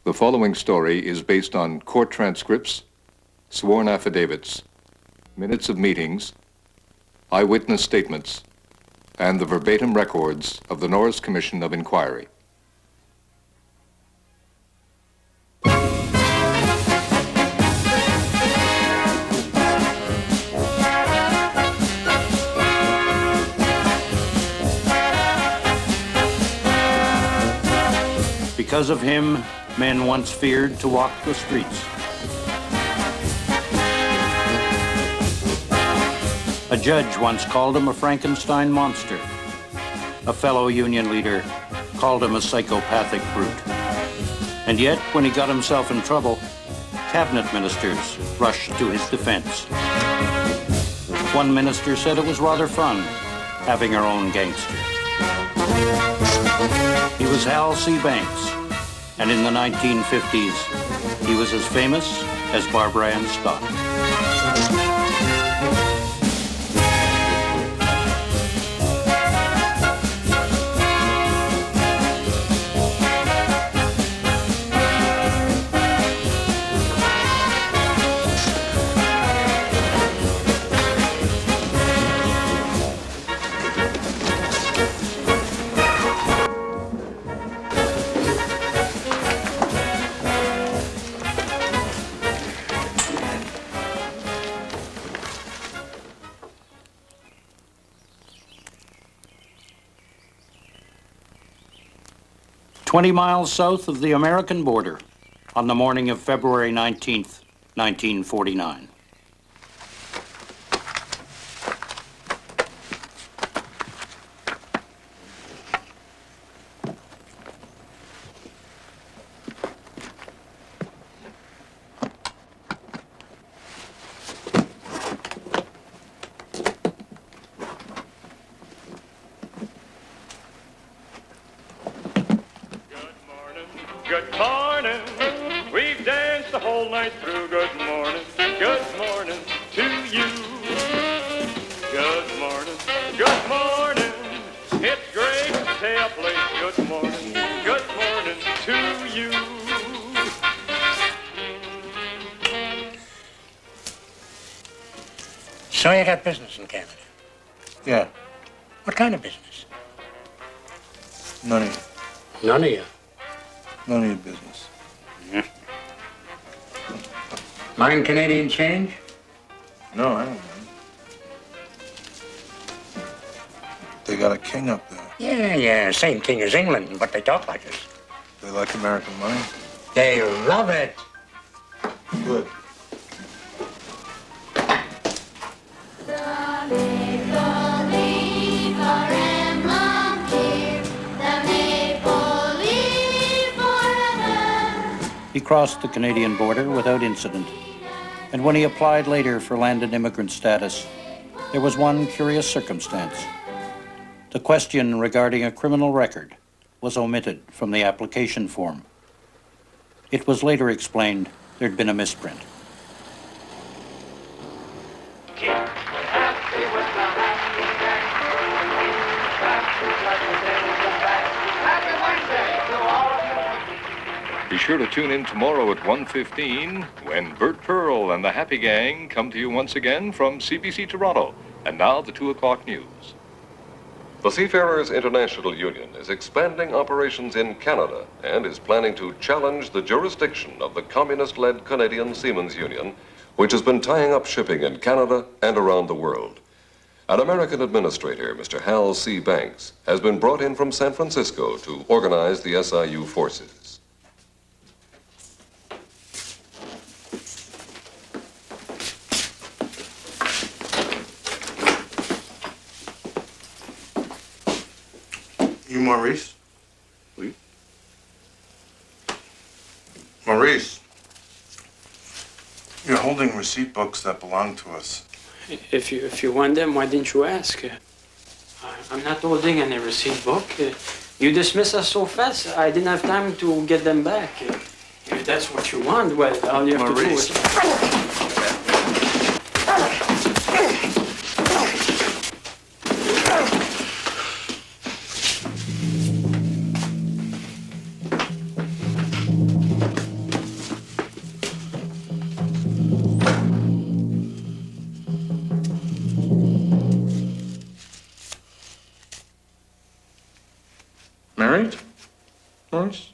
The following story is based on court transcripts, sworn affidavits, minutes of meetings, eyewitness statements, and the verbatim records of the Norris Commission of Inquiry. Because of him, men once feared to walk the streets. A judge once called him a Frankenstein monster. A fellow union leader called him a psychopathic brute. And yet, when he got himself in trouble, cabinet ministers rushed to his defense. One minister said it was rather fun having our own gangster. He was Hal C. Banks, and in the 1950s, he was as famous as Barbara Ann Scott. "20 miles south of the American border, on the morning of February 19th, 1949. Good morning, we've danced the whole night through. Good morning to you. Good morning, it's great to stay up late. Good morning to you. So you got business in Canada? Yeah. What kind of business? None of you. None of you. None of your business. Mind Canadian change? No, I don't mind. They got a king up there. Yeah, same king as England, but they talk like us. They like American money. They love it. Good. He crossed the Canadian border without incident, and when he applied later for landed immigrant status, there was one curious circumstance. The question regarding a criminal record was omitted from the application form. It was later explained there'd been a misprint. Be sure to tune in tomorrow at 1:15 when Bert Pearl and the Happy Gang come to you once again from CBC Toronto. And now the 2 o'clock news. The Seafarers International Union is expanding operations in Canada and is planning to challenge the jurisdiction of the communist-led Canadian Seamen's Union, which has been tying up shipping in Canada and around the world. An American administrator, Mr. Hal C. Banks, has been brought in from San Francisco to organize the SIU forces. You Maurice? Oui. Maurice, you're holding receipt books that belong to us. If you want them, why didn't you ask? I'm not holding any receipt book. You dismiss us so fast, I didn't have time to get them back. If that's what you want, well, all you have Maurice. to do is... right? Morris?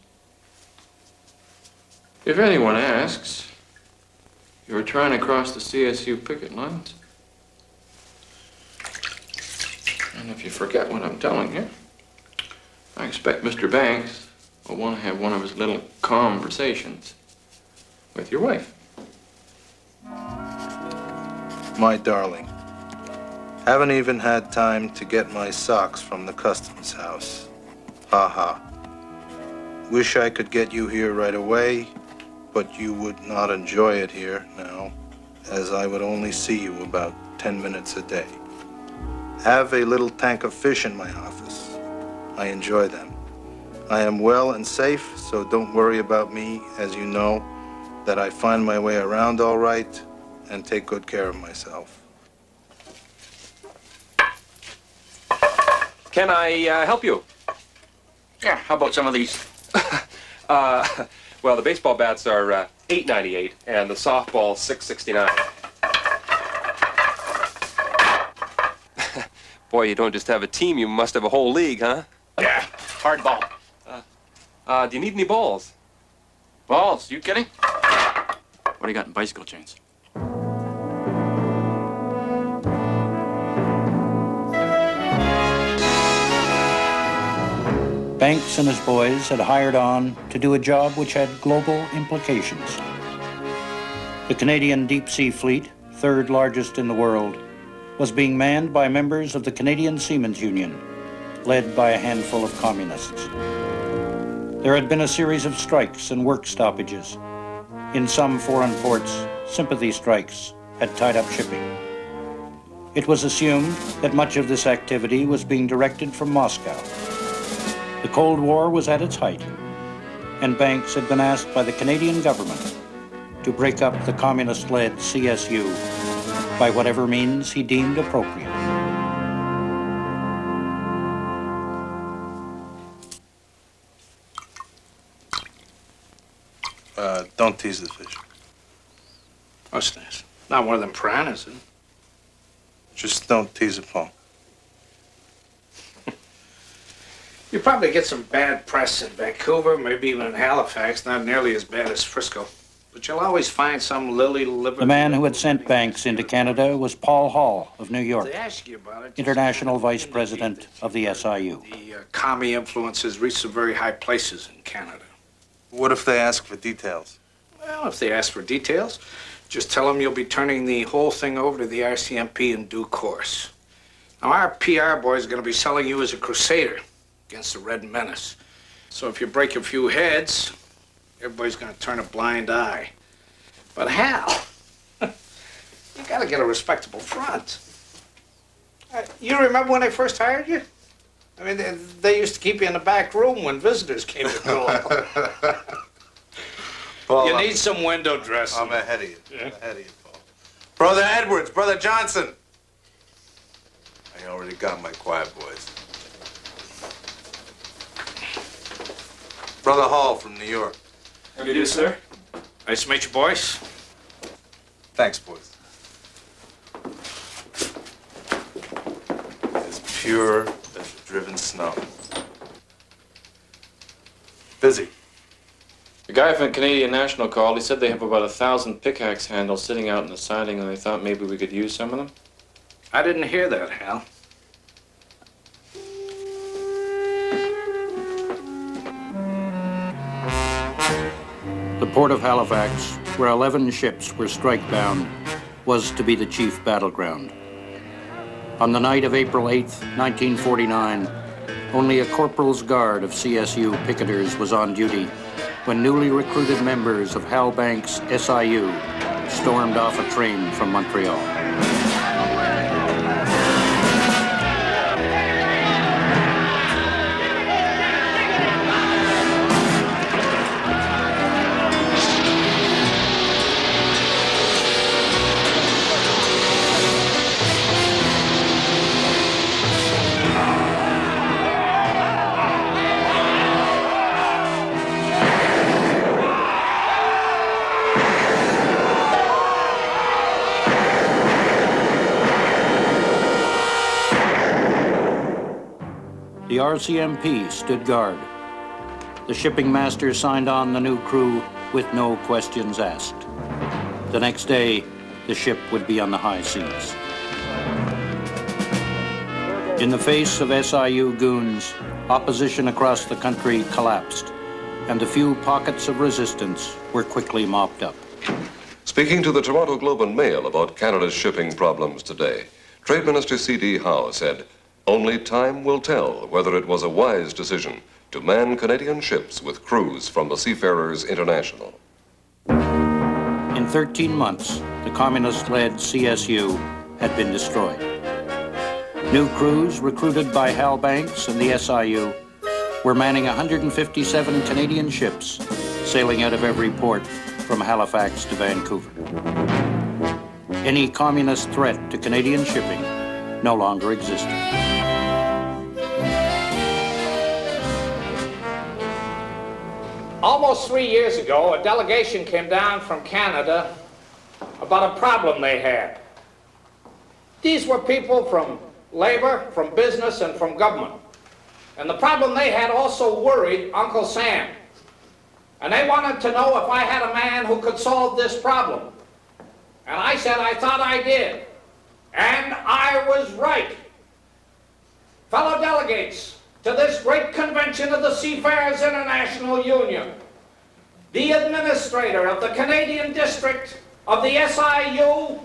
If anyone asks, you were trying to cross the CSU picket lines. And if you forget what I'm telling you, I expect Mr. Banks will want to have one of his little conversations with your wife. My darling, haven't even had time to get my socks from the customs house. Ha ha. Wish I could get you here right away, but you would not enjoy it here now, as I would only see you about 10 minutes a day. Have a little tank of fish in my office. I enjoy them. I am well and safe, so don't worry about me, as you know that I find my way around all right and take good care of myself. Can I help you? Yeah, how about some of these? Well, the baseball bats are $8.98 and the softball $6.69. Boy, you don't just have a team, you must have a whole league, huh? Yeah, hard ball. Do you need any balls? Balls? You kidding? What do you got in bicycle chains? Banks and his boys had hired on to do a job which had global implications. The Canadian Deep Sea Fleet, third largest in the world, was being manned by members of the Canadian Seaman's Union, led by a handful of communists. There had been a series of strikes and work stoppages. In some foreign ports, sympathy strikes had tied up shipping. It was assumed that much of this activity was being directed from Moscow. The Cold War was at its height, and Banks had been asked by the Canadian government to break up the communist-led CSU by whatever means he deemed appropriate. Don't tease the fish. What's this? Not one of them piranhas, is it? Just don't tease it, Paul. You probably get some bad press in Vancouver, maybe even in Halifax, not nearly as bad as Frisco. But you'll always find some lily-livered... The man who had sent Banks into Canada was Paul Hall of New York, They ask you about it, international vice president of the SIU. The commie influence has reached some very high places in Canada. What if they ask for details? Well, if they ask for details, just tell them you'll be turning the whole thing over to the RCMP in due course. Now, our PR boy is going to be selling you as a crusader against the Red Menace. So if you break a few heads, everybody's going to turn a blind eye. But Hal, you got to get a respectable front. You remember when they first hired you? I mean, they used to keep you in the back room when visitors came to call. Paul, You need some window dressing. I'm ahead of you. Yeah. Ahead of you, Paul. Brother Edwards, Brother Johnson. I already got my quiet boys. Brother Hall from New York. How do you do, sir? Nice to meet you, boys. Thanks, boys. As pure as the driven snow. Busy. The guy from the Canadian National called. He said they have about 1,000 pickaxe handles sitting out in the siding, and they thought maybe we could use some of them. I didn't hear that, Hal. The port of Halifax, where 11 ships were strike-bound, was to be the chief battleground. On the night of April 8th, 1949, only a corporal's guard of CSU picketers was on duty when newly recruited members of Hal Banks' SIU stormed off a train from Montreal. The RCMP stood guard, the shipping master signed on the new crew with no questions asked. The next day, the ship would be on the high seas. In the face of SIU goons, opposition across the country collapsed, and the few pockets of resistance were quickly mopped up. Speaking to the Toronto Globe and Mail about Canada's shipping problems today, Trade Minister C.D. Howe said, "Only time will tell whether it was a wise decision to man Canadian ships with crews from the Seafarers International." In 13 months, the communist-led CSU had been destroyed. New crews, recruited by Hal Banks and the SIU, were manning 157 Canadian ships, sailing out of every port from Halifax to Vancouver. Any communist threat to Canadian shipping no longer existed. Almost 3 years ago, a delegation came down from Canada about a problem they had. These were people from labor, from business, and from government. And the problem they had also worried Uncle Sam. And they wanted to know if I had a man who could solve this problem. And I said I thought I did. And I was right. Fellow delegates, to this great convention of the Seafarers International Union, the administrator of the Canadian district of the SIU,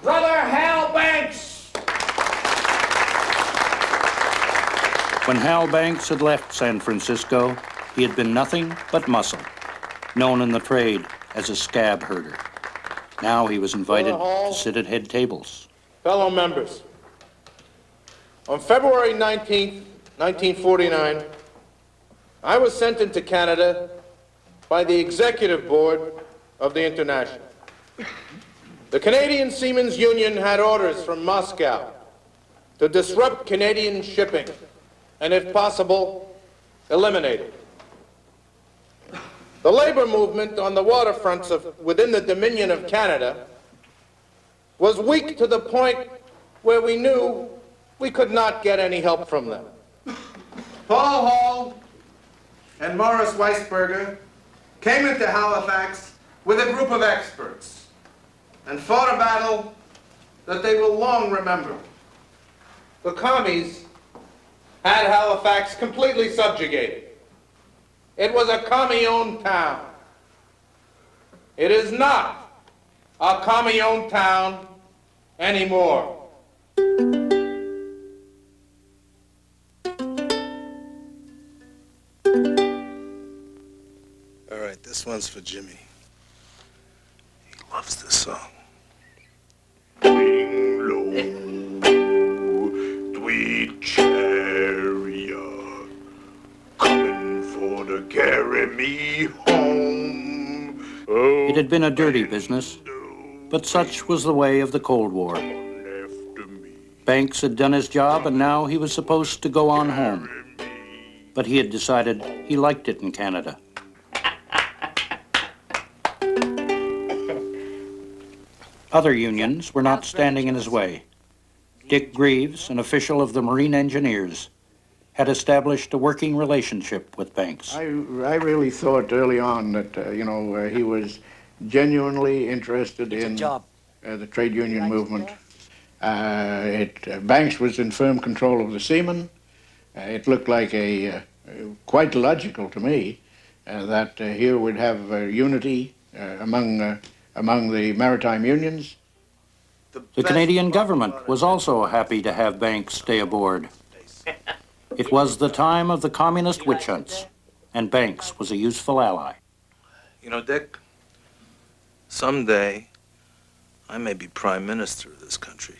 Brother Hal Banks. When Hal Banks had left San Francisco, he had been nothing but muscle, known in the trade as a scab herder. Now he was invited to sit at head tables. Fellow members, on February 19th, 1949, I was sent into Canada by the Executive Board of the International. The Canadian Seamen's Union had orders from Moscow to disrupt Canadian shipping and, if possible, eliminate it. The labor movement on the waterfronts within the Dominion of Canada was weak to the point where we knew we could not get any help from them. Paul Hall and Morris Weisberger came into Halifax with a group of experts and fought a battle that they will long remember. The commies had Halifax completely subjugated. It was a commie-owned town. It is not a commie-owned town anymore. All right, this one's for Jimmy. He loves this song. Swing low, sweet chariot, coming for to carry me home. Oh, it had been a dirty business, but such was the way of the Cold War. Banks had done his job, and now he was supposed to go on home. But he had decided he liked it in Canada. Other unions were not standing in his way. Dick Greaves, an official of the Marine Engineers, had established a working relationship with Banks. I really thought early on that, he was genuinely interested in the trade union movement. Banks was in firm control of the Seaman. It looked like quite logical to me that here we'd have unity among the maritime unions. The Canadian government was also happy to have Banks stay aboard. It was the time of the communist witch hunts, and Banks was a useful ally. You know, Dick, someday I may be prime minister of this country.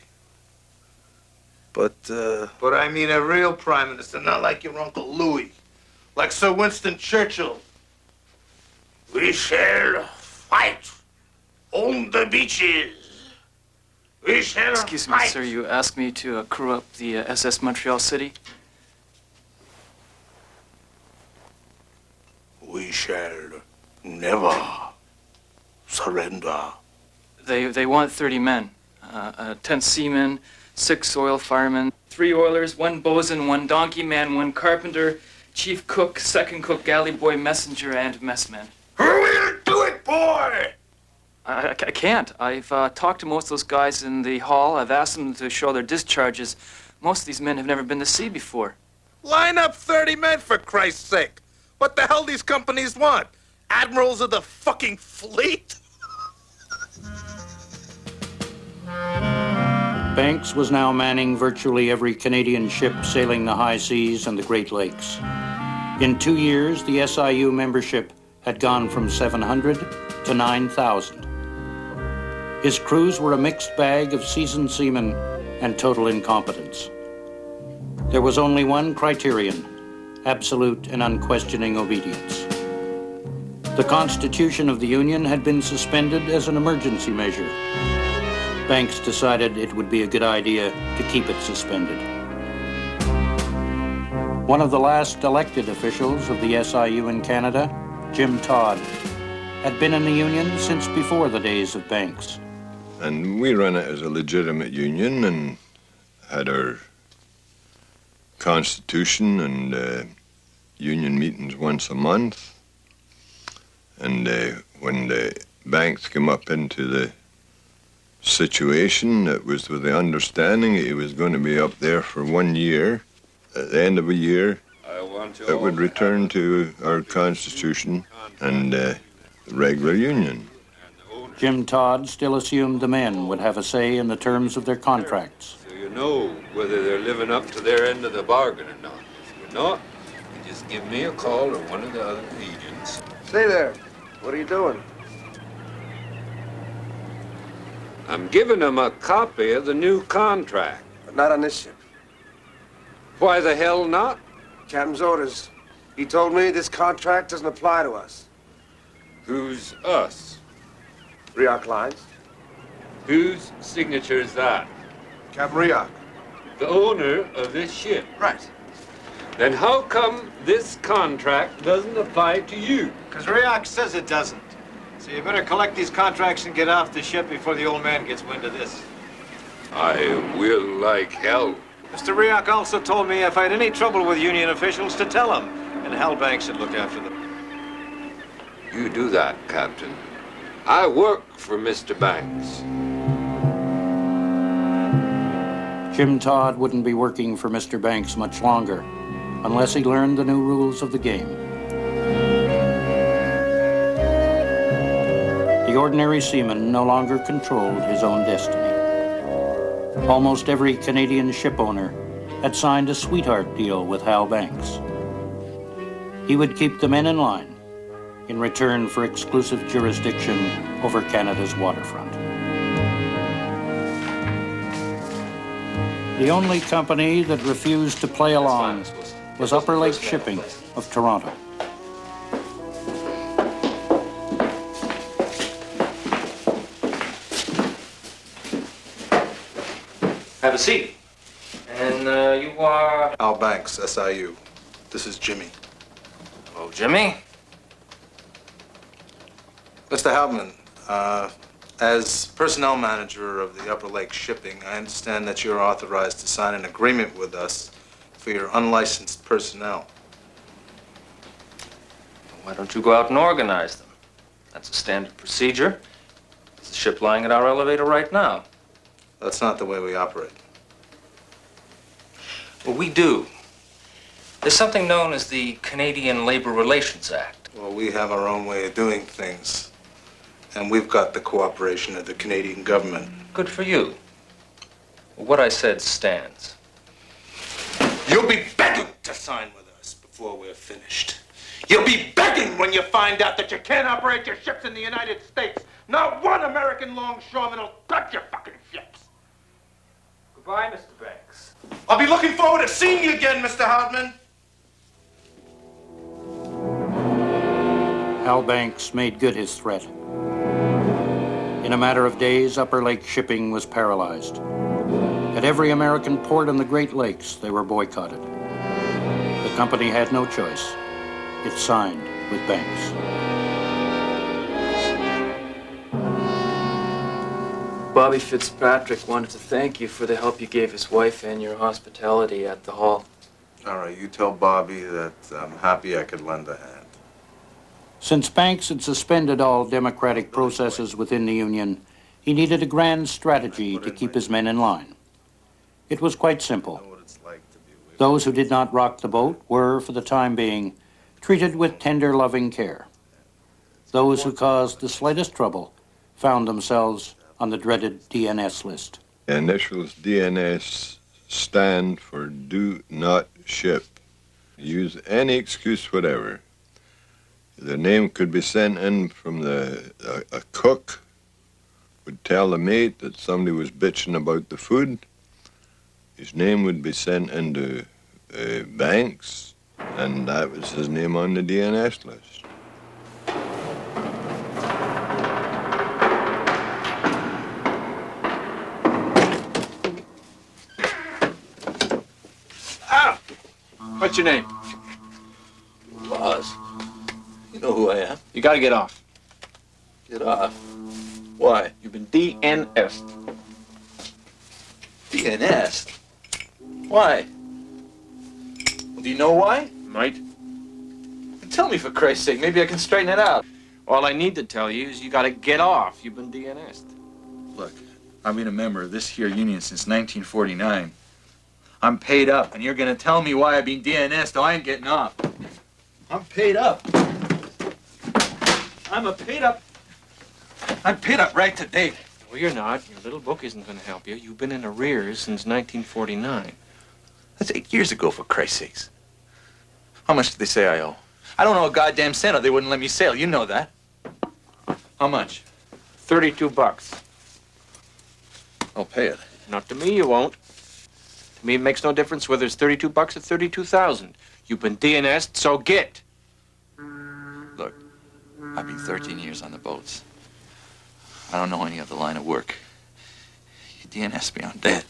But I mean a real prime minister, not like your Uncle Louis, like Sir Winston Churchill. We shall fight on the beaches. We shall Excuse me, sir, you asked me to crew up the SS Montreal City? We shall never surrender. They want 30 men. 10 seamen, 6 oil firemen, 3 oilers, 1 bosun, 1 donkey man, 1 carpenter, chief cook, second cook, galley boy, messenger, and messman. Hurry and do it, boy! I can't. I've talked to most of those guys in the hall. I've asked them to show their discharges. Most of these men have never been to sea before. Line up 30 men, for Christ's sake. What the hell these companies want? Admirals of the fucking fleet? Banks was now manning virtually every Canadian ship sailing the high seas and the Great Lakes. In 2 years, the SIU membership had gone from 700 to 9,000. His crews were a mixed bag of seasoned seamen and total incompetence. There was only one criterion: absolute and unquestioning obedience. The Constitution of the Union had been suspended as an emergency measure. Banks decided it would be a good idea to keep it suspended. One of the last elected officials of the SIU in Canada, Jim Todd, had been in the union since before the days of Banks. And we run it as a legitimate union and had our constitution and union meetings once a month. And when the Banks came up into the situation, it was with the understanding he was going to be up there for 1 year. At the end of a year, it would return to our constitution and the regular union. Jim Todd still assumed the men would have a say in the terms of their contracts. So you know whether they're living up to their end of the bargain or not. If you're not, you just give me a call or one of the other agents. Stay there. What are you doing? I'm giving them a copy of the new contract. But not on this ship. Why the hell not? Captain's orders. He told me this contract doesn't apply to us. Who's us? Reineke Lines. Whose signature is that? Captain Reineke. The owner of this ship. Right. Then how come this contract doesn't apply to you? Because Reineke says it doesn't. So you better collect these contracts and get off the ship before the old man gets wind of this. I will like hell. Mr. Reineke also told me if I had any trouble with union officials to tell him, and Hal Banks should look after them. You do that, Captain. I work for Mr. Banks. Jim Todd wouldn't be working for Mr. Banks much longer unless he learned the new rules of the game. The ordinary seaman no longer controlled his own destiny. Almost every Canadian ship owner had signed a sweetheart deal with Hal Banks. He would keep the men in line in return for exclusive jurisdiction over Canada's waterfront. The only company that refused to play along was Upper Lake Shipping of Toronto. Have a seat. And you are... Al Banks, SIU. This is Jimmy. Oh, Jimmy? Mr. Haldeman, as personnel manager of the Upper Lake Shipping, I understand that you're authorized to sign an agreement with us for your unlicensed personnel. Why don't you go out and organize them? That's a standard procedure. There's a ship lying at our elevator right now. That's not the way we operate. Well, we do. There's something known as the Canadian Labor Relations Act. Well, we have our own way of doing things. And we've got the cooperation of the Canadian government. Good for you. Well, what I said stands. You'll be begging to sign with us before we're finished. You'll be begging when you find out that you can't operate your ships in the United States. Not one American longshoreman will touch your fucking ships. Goodbye, Mr. Banks. I'll be looking forward to seeing you again, Mr. Hardman. Hal Banks made good his threat. In a matter of days, Upper Lake Shipping was paralyzed. At every American port in the Great Lakes, they were boycotted. The company had no choice. It signed with Banks. Bobby Fitzpatrick wanted to thank you for the help you gave his wife and your hospitality at the hall. All right, you tell Bobby that I'm happy I could lend a hand. Since Banks had suspended all democratic processes within the union, he needed a grand strategy to keep his men in line. It was quite simple. Those who did not rock the boat were, for the time being, treated with tender, loving care. Those who caused the slightest trouble found themselves on the dreaded DNS list. The initials DNS stand for Do Not Ship. Use any excuse whatever. The name could be sent in from a cook would tell the mate that somebody was bitching about the food. His name would be sent into Banks, and that was his name on the DNS list. Ah! What's your name? Boss, you know who I am. You gotta get off. Get off. Why? You've been DNS'd. DNS'd? Why? Well, do you know why? Might. Tell me, for Christ's sake. Maybe I can straighten it out. All I need to tell you is you gotta get off. You've been DNS'd. Look, I've been a member of this here union since 1949. I'm paid up, and you're gonna tell me why I've been DNS'd. I ain't getting off. I'm paid up. I'm paid up right to date. Well, you're not. Your little book isn't gonna help you. You've been in arrears since 1949. That's 8 years ago, for Christ's sakes. How much did they say I owe? I don't know a goddamn cent or they wouldn't let me sail. You know that. How much? $32. I'll pay it. Not to me, you won't. To me, it makes no difference whether it's $32 or 32,000. You've been DNS'd, so get. Look, I've been 13 years on the boats. I don't know any other line of work. You DNS me, I'm dead.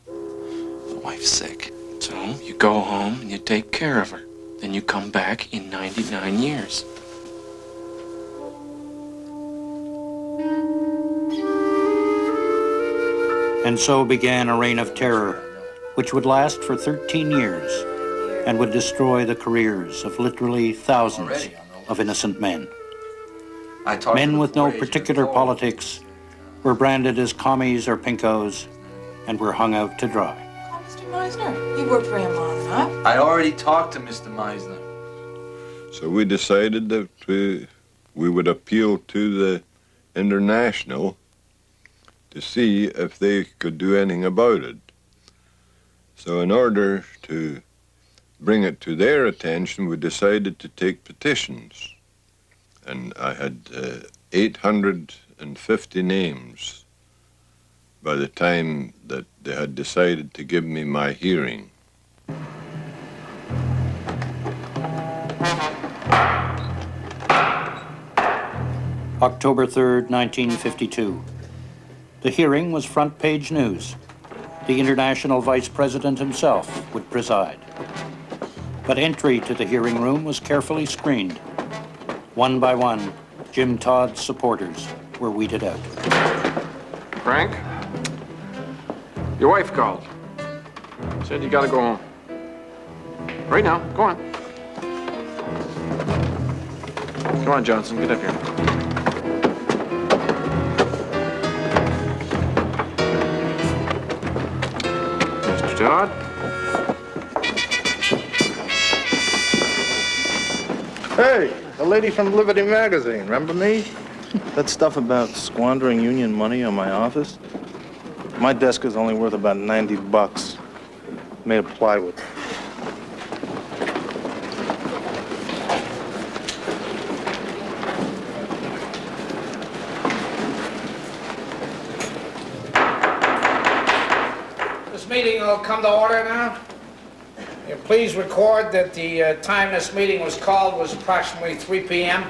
My wife's sick. So you go home and you take care of her. Then you come back in 99 years. And so began a reign of terror, which would last for 13 years and would destroy the careers of literally thousands of innocent men. Men with no particular politics were branded as commies or pinkos and were hung out to dry. Mr. Meisner, you worked for him long enough. I already talked to Mr. Meisner. So we decided that we would appeal to the International to see if they could do anything about it. So in order to bring it to their attention, we decided to take petitions. And I had 850 names by the time that they had decided to give me my hearing. October 3rd, 1952. The hearing was front-page news. The International Vice President himself would preside. But entry to the hearing room was carefully screened. One by one, Jim Todd's supporters were weeded out. Frank? Your wife called. Said you gotta go home. Right now, go on. Come on, Johnson, get up here. Mr. Todd? Hey, the lady from Liberty Magazine, remember me? That stuff about squandering union money on my office? My desk is only worth about $90, made of plywood. This meeting will come to order now. Please record that the time this meeting was called was approximately 3 p.m.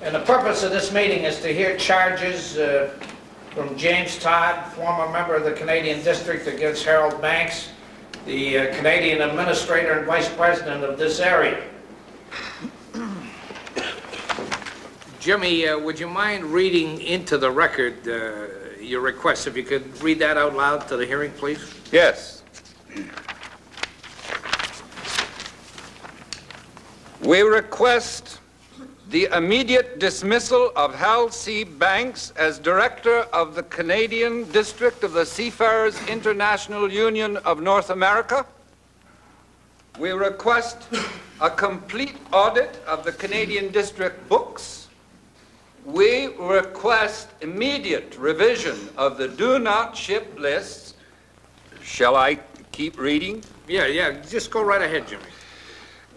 And the purpose of this meeting is to hear charges from James Todd, former member of the Canadian District, against Harold Banks, the Canadian Administrator and Vice President of this area. Jimmy, would you mind reading into the record your request? If you could read that out loud to the hearing, please. Yes. We request the immediate dismissal of Hal C. Banks as director of the Canadian District of the Seafarers International Union of North America. We request a complete audit of the Canadian District books. We request immediate revision of the do not ship lists. Shall I keep reading? Yeah, just go right ahead, Jimmy.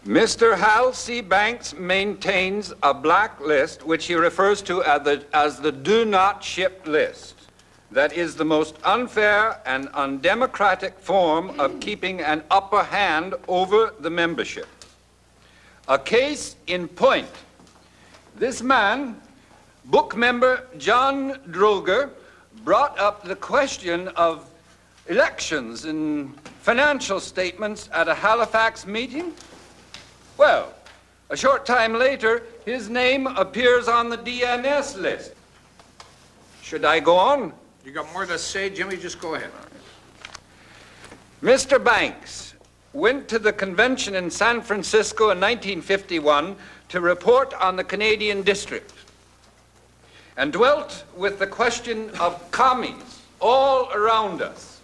Mr. Hal C. Banks maintains a blacklist, which he refers to as the do not ship list. That is the most unfair and undemocratic form of keeping an upper hand over the membership. A case in point. This man, book member John Droger, brought up the question of elections and financial statements at a Halifax meeting. Well, a short time later, his name appears on the DNS list. Should I go on? You got more to say, Jimmy? Just go ahead. Mr. Banks went to the convention in San Francisco in 1951 to report on the Canadian District and dwelt with the question of commies all around us.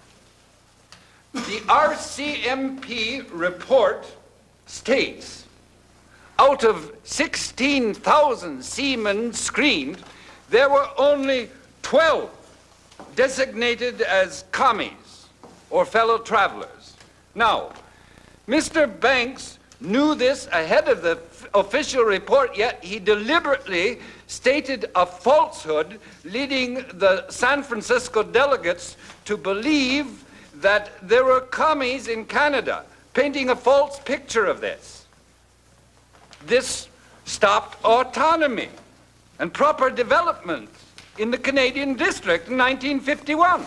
The RCMP report states, out of 16,000 seamen screened, there were only 12 designated as commies or fellow travelers. Now, Mr. Banks knew this ahead of the official report, yet he deliberately stated a falsehood, leading the San Francisco delegates to believe that there were commies in Canada, painting a false picture of this. This stopped autonomy and proper development in the Canadian District in 1951.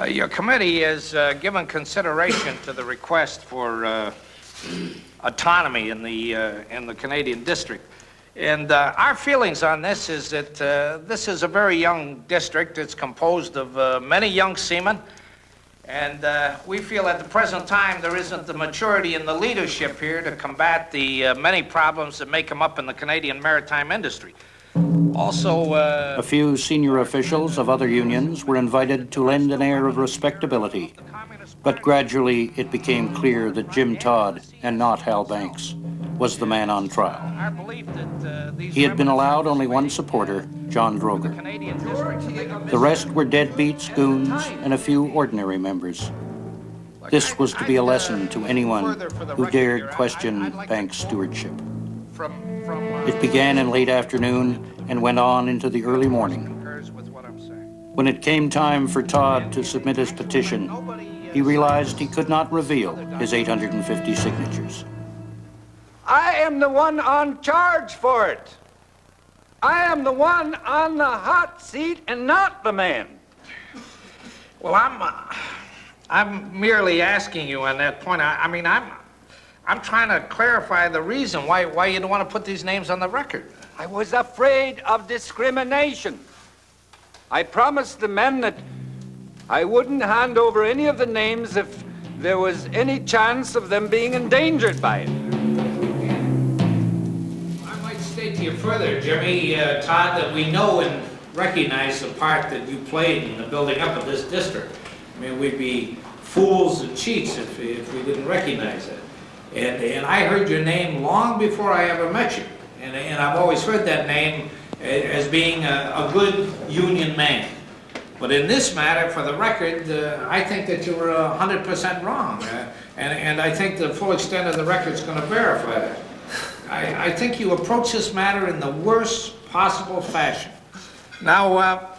Your committee has given consideration to the request for autonomy in the Canadian District. And our feelings on this is that this is a very young district. It's composed of many young seamen. And we feel at the present time there isn't the maturity in the leadership here to combat the many problems that may come up in the Canadian maritime industry. Also, a few senior officials of other unions were invited to lend an air of respectability, but gradually it became clear that Jim Todd, and not Hal Banks, was the man on trial. He had been allowed only one supporter, John Droger. The rest were deadbeats, goons, and a few ordinary members. This was to be a lesson to anyone who dared question Banks' stewardship. It began in late afternoon and went on into the early morning. When it came time for Todd to submit his petition, he realized he could not reveal his 850 signatures. I am the one on charge for it. I am the one on the hot seat and not the man. Well, I'm merely asking you on that point. I'm trying to clarify the reason why you don't want to put these names on the record. I was afraid of discrimination. I promised the men that I wouldn't hand over any of the names if there was any chance of them being endangered by it. I might state to you further, Jimmy, Todd, that we know and recognize the part that you played in the building up of this district. I mean, we'd be fools and cheats if we didn't recognize it. And I heard your name long before I ever met you. And I've always heard that name as being a good union man. But in this matter, for the record, I think that you were 100% wrong. And I think the full extent of the record is going to verify that. I think you approach this matter in the worst possible fashion. Now,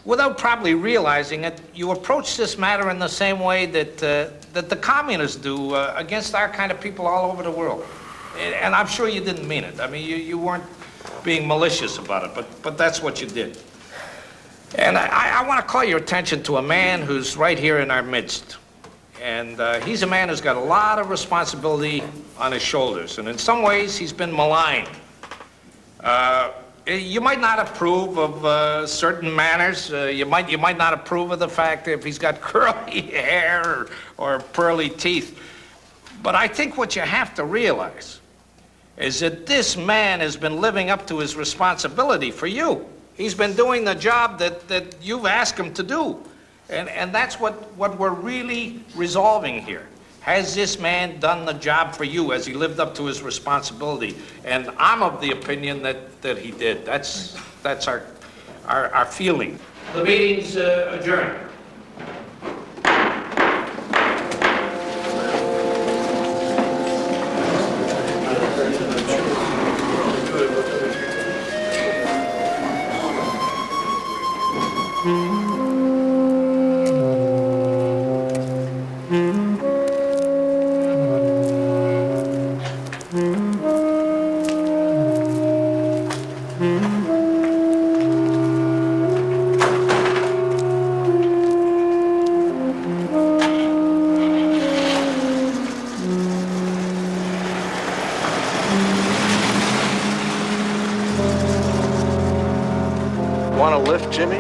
without probably realizing it, you approach this matter in the same way that the communists do against our kind of people all over the world. And I'm sure you didn't mean it. I mean, you weren't being malicious about it, but that's what you did. And I want to call your attention to a man who's right here in our midst. And he's a man who's got a lot of responsibility on his shoulders. And in some ways, he's been maligned. You might not approve of certain manners. You might not approve of the fact that if he's got curly hair or pearly teeth. But I think what you have to realize is that this man has been living up to his responsibility for you. He's been doing the job that you've asked him to do. And that's what we're really resolving here. Has this man done the job for you? Has he lived up to his responsibility? And I'm of the opinion that he did. That's our feeling. The meeting's adjourned. Want a lift, Jimmy?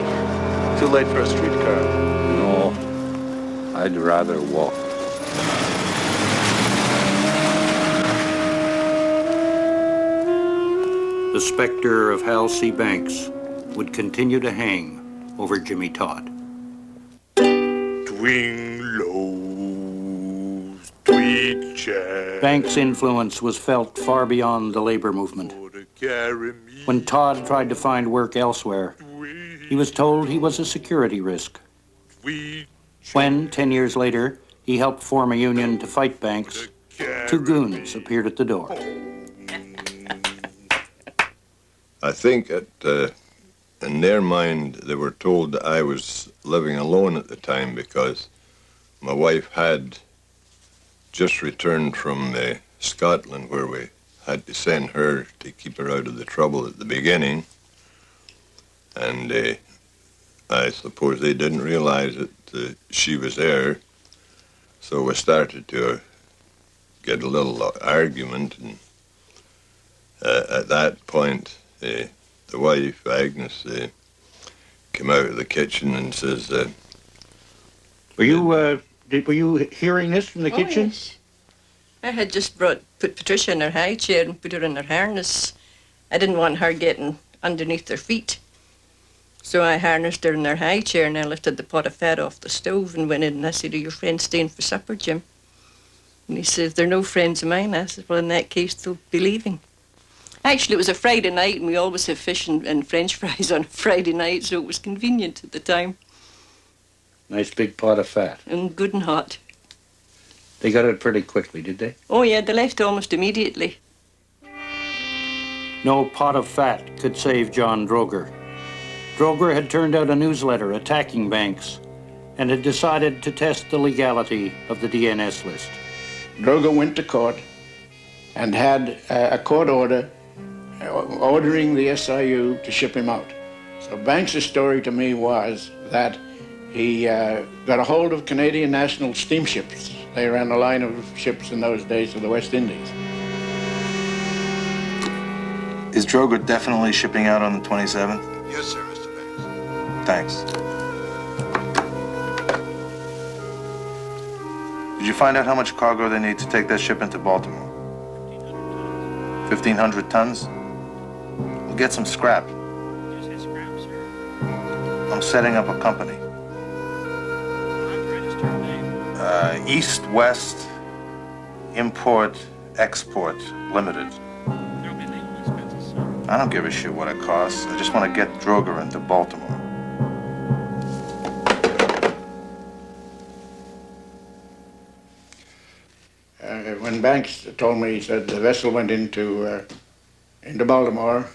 Too late for a streetcar. No, I'd rather walk. The specter of Hal C. Banks would continue to hang over Jimmy Todd. Twing low, tweet chat. Banks' influence was felt far beyond the labor movement. When Todd tried to find work elsewhere, he was told he was a security risk. When, 10 years later, he helped form a union to fight Banks, two goons appeared at the door. I think in their mind, they were told that I was living alone at the time because my wife had just returned from Scotland, where we had to send her to keep her out of the trouble at the beginning. And I suppose they didn't realize that she was there. So we started to get a little argument. And at that point, the wife, Agnes, came out of the kitchen and says, Were you hearing this from the kitchen? Yes. I had just put Patricia in her high chair and put her in her harness. I didn't want her getting underneath her feet. So I harnessed her in her high chair and I lifted the pot of fat off the stove and went in and I said, "Are your friends staying for supper, Jim?" And he says, "They're no friends of mine." I said, "Well, in that case, they'll be leaving." Actually, it was a Friday night and we always have fish and French fries on a Friday night, so it was convenient at the time. Nice big pot of fat. And good and hot. They got it pretty quickly, did they? Oh, yeah, they left almost immediately. No pot of fat could save John Droger. Droger had turned out a newsletter attacking Banks and had decided to test the legality of the DNS list. Droger went to court and had a court order ordering the SIU to ship him out. So Banks' story to me was that he got a hold of Canadian national steamships. They ran a line of ships in those days to the West Indies. Is Droger definitely shipping out on the 27th? Yes, sir, Mr. Banks. Thanks. Did you find out how much cargo they need to take that ship into Baltimore? 1,500 tons? We'll get some scrap. I'm setting up a company. East-West Import Export Limited. I don't give a shit what it costs. I just want to get Droger into Baltimore. When Banks told me, he said the vessel went into Baltimore,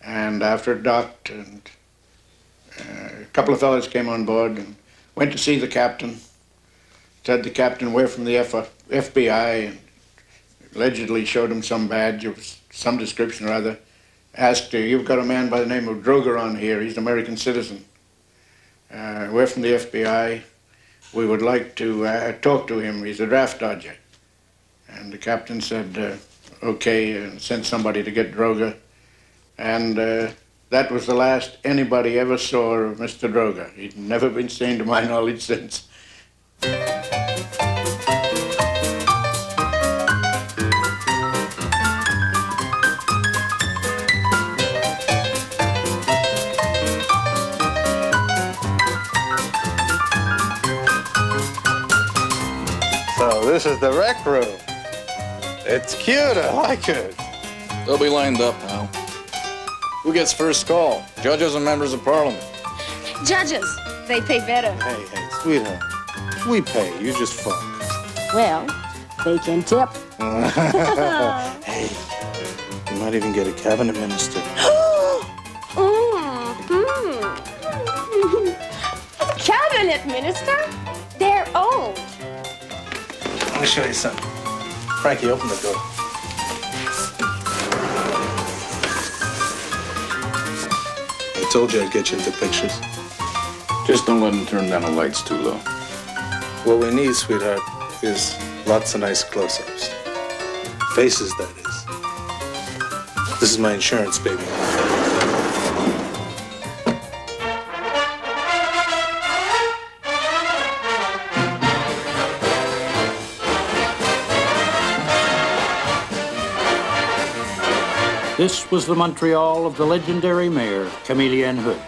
and after it docked, and a couple of fellas came on board and went to see the captain. Said the captain, "We're from the FBI," and allegedly showed him some badge of some description or other. Asked, "You've got a man by the name of Droger on here. He's an American citizen. We're from the FBI. We would like to talk to him. He's a draft dodger." And the captain said, "Okay," and sent somebody to get Droger. And that was the last anybody ever saw of Mr. Droger. He'd never been seen to my knowledge since. So this is the rec room. It's cute, I like it. They'll be lined up now. Who gets first call? Judges and members of parliament? Judges, they pay better. Hey, sweetheart. We pay, you just fuck. Well, they can tip. Hey, you might even get a cabinet minister. Cabinet minister? They're old. Let me show you something. Frankie, open the door. I told you I'd get you into pictures. Just don't let them turn down the lights too low. What we need, sweetheart, is lots of nice close-ups. Faces, that is. This is my insurance, baby. This was the Montreal of the legendary mayor, Chameleon Hood.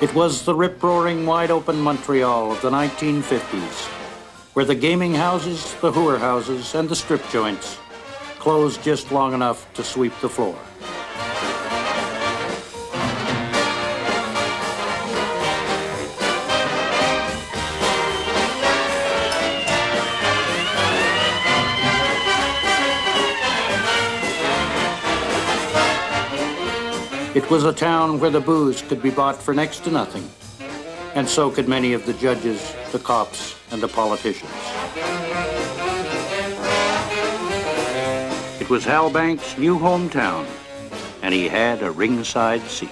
It was the rip-roaring, wide-open Montreal of the 1950s, where the gaming houses, the whore houses, and the strip joints closed just long enough to sweep the floor. It was a town where the booze could be bought for next to nothing, and so could many of the judges, the cops, and the politicians. It was Hal Banks' new hometown, and he had a ringside seat.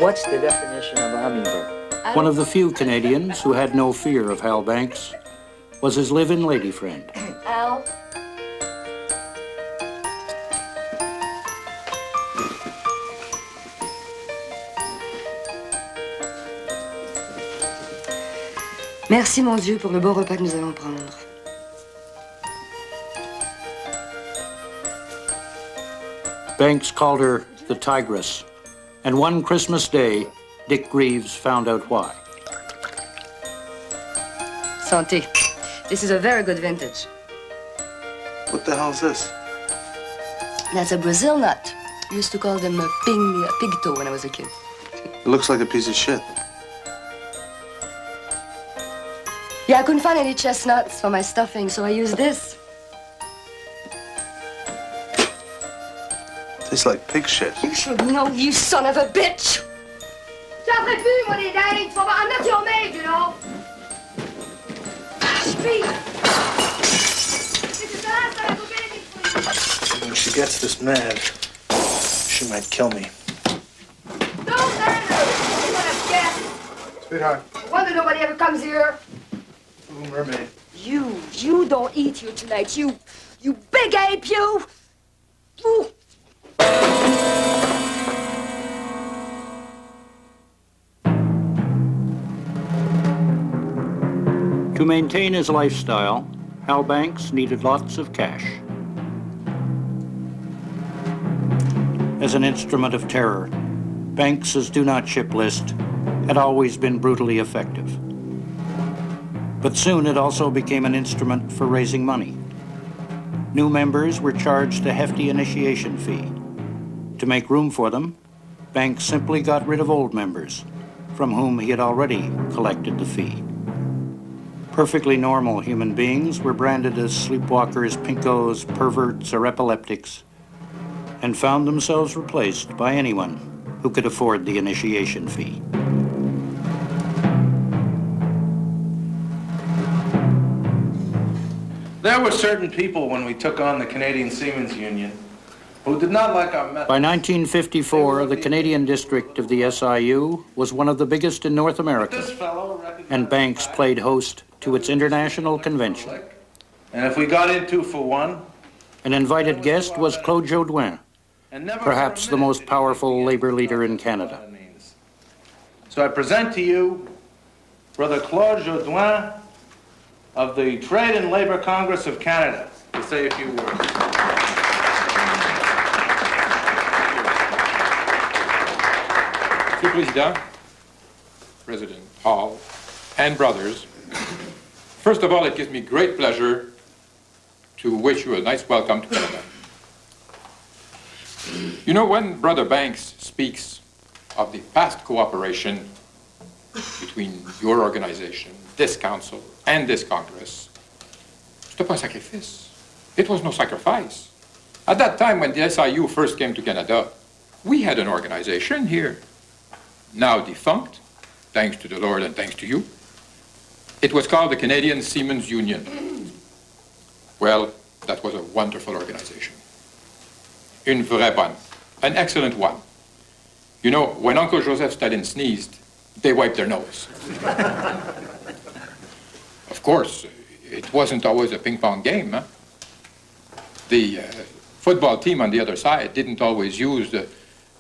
What's the definition of a hummingbird? One of the few Canadians who had no fear of Hal Banks was his live-in lady friend. Al? Merci, mon Dieu, pour le beau repas que nous allons prendre. Banks called her the Tigress, and one Christmas day, Dick Greaves found out why. Santé. This is a very good vintage. What the hell is this? That's a Brazil nut. We used to call them a pig toe when I was a kid. It looks like a piece of shit. Yeah, I couldn't find any chestnuts for my stuffing, so I used this. Tastes like pig shit. You should know, you son of a bitch! J'aurais pu, moi, des dingues. I'm not your maid, you know. Speak. This is the last time I will get anything for you. When she gets this mad, she might kill me. Don't let her. You're gonna get. Sweetheart. I wonder nobody ever comes here. Ooh, mermaid. You don't eat here tonight. You big ape, you. Ooh. To maintain his lifestyle, Hal Banks needed lots of cash. As an instrument of terror, Banks's do not ship list had always been brutally effective. But soon it also became an instrument for raising money. New members were charged a hefty initiation fee. To make room for them, Banks simply got rid of old members, from whom he had already collected the fee. Perfectly normal human beings were branded as sleepwalkers, pinkos, perverts, or epileptics, and found themselves replaced by anyone who could afford the initiation fee. There were certain people when we took on the Canadian Seaman's Union who did not like our methods. By 1954, the Canadian district of the SIU was one of the biggest in North America, and Banks played host to its international convention. And if we got in 2 for 1, an invited guest was Claude Jodoin, perhaps the most powerful labor leader in Canada. So I present to you Brother Claude Jodoin of the Trade and Labor Congress of Canada to say a few words. Monsieur Président, President Hall, and brothers, first of all, it gives me great pleasure to wish you a nice welcome to Canada. You know, when Brother Banks speaks of the past cooperation between your organization, this council, and this Congress, c'était pas un sacrifice. It was no sacrifice. At that time when the SIU first came to Canada, we had an organization here, now defunct, thanks to the Lord and thanks to you. It was called the Canadian Seaman's Union. Well, that was a wonderful organization. Une vraie bonne, an excellent one. You know, when Uncle Joseph Stalin sneezed, they wiped their nose. Of course, it wasn't always a ping-pong game. Huh? The football team on the other side didn't always use,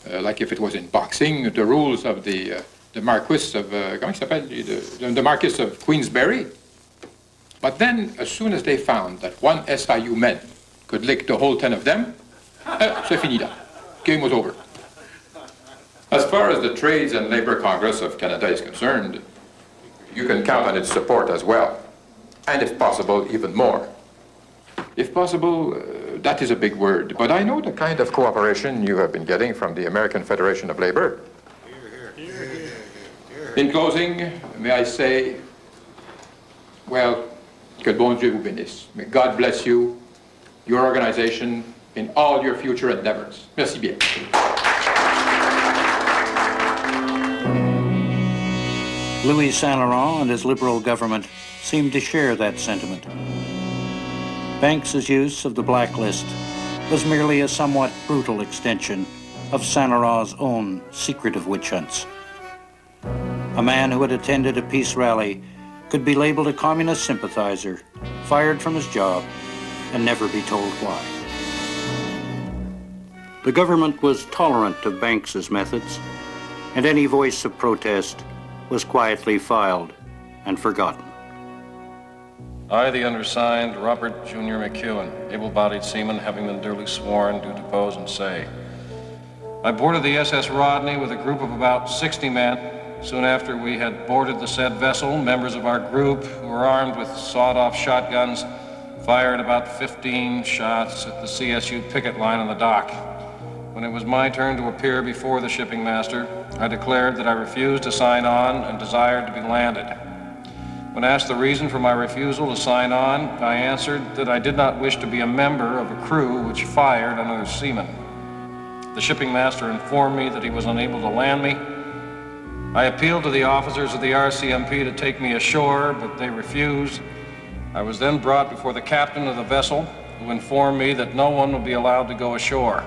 like if it was in boxing, the rules of the Marquis of, comment il s'appelle? The Marquis of Queensberry. But then, as soon as they found that one SIU man could lick the whole 10 of them, c'est fini là. Game was over. As far as the Trades and Labor Congress of Canada is concerned, you can count on its support as well. And if possible, even more. If possible, that is a big word, but I know the kind of cooperation you have been getting from the American Federation of Labor. In closing, may I say, well, que le bon Dieu vous bénisse. May God bless you, your organization, in all your future endeavors. Merci bien. Louis Saint Laurent and his liberal government seemed to share that sentiment. Banks's use of the blacklist was merely a somewhat brutal extension of Saint Laurent's own secretive witch hunts. A man who had attended a peace rally could be labeled a communist sympathizer, fired from his job, and never be told why. The government was tolerant of Banks's methods, and any voice of protest was quietly filed and forgotten. I, the undersigned, Robert Jr. McEwen, able-bodied seaman, having been duly sworn, do depose and say. I boarded the SS Rodney with a group of about 60 men. Soon after we had boarded the said vessel, members of our group, who were armed with sawed-off shotguns, fired about 15 shots at the CSU picket line on the dock. When it was my turn to appear before the shipping master, I declared that I refused to sign on and desired to be landed. When asked the reason for my refusal to sign on, I answered that I did not wish to be a member of a crew which fired on other seamen. The shipping master informed me that he was unable to land me. I appealed to the officers of the RCMP to take me ashore, but they refused. I was then brought before the captain of the vessel, who informed me that no one would be allowed to go ashore.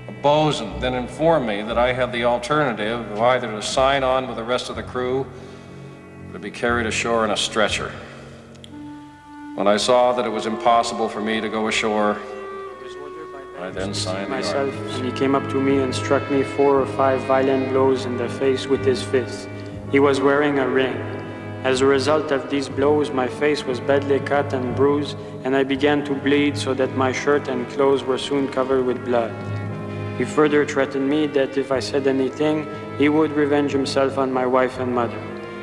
A bosun then informed me that I had the alternative of either to sign on with the rest of the crew or to be carried ashore in a stretcher. When I saw that it was impossible for me to go ashore, I then signed myself, and he came up to me and struck me 4 or 5 violent blows in the face with his fist. He was wearing a ring. As a result of these blows, my face was badly cut and bruised, and I began to bleed so that my shirt and clothes were soon covered with blood. He further threatened me that if I said anything, he would revenge himself on my wife and mother.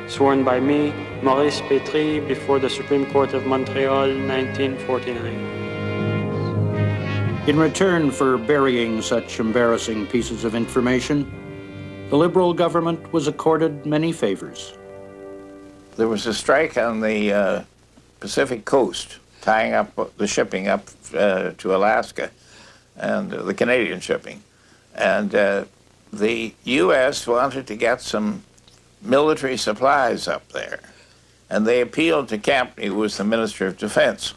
Sworn by me, Maurice Petrie, before the Supreme Court of Montreal, 1949. In return for burying such embarrassing pieces of information, the Liberal government was accorded many favors. There was a strike on the Pacific coast, tying up the shipping up to Alaska, and the Canadian shipping. And the U.S. wanted to get some military supplies up there. And they appealed to Campney, who was the Minister of Defense.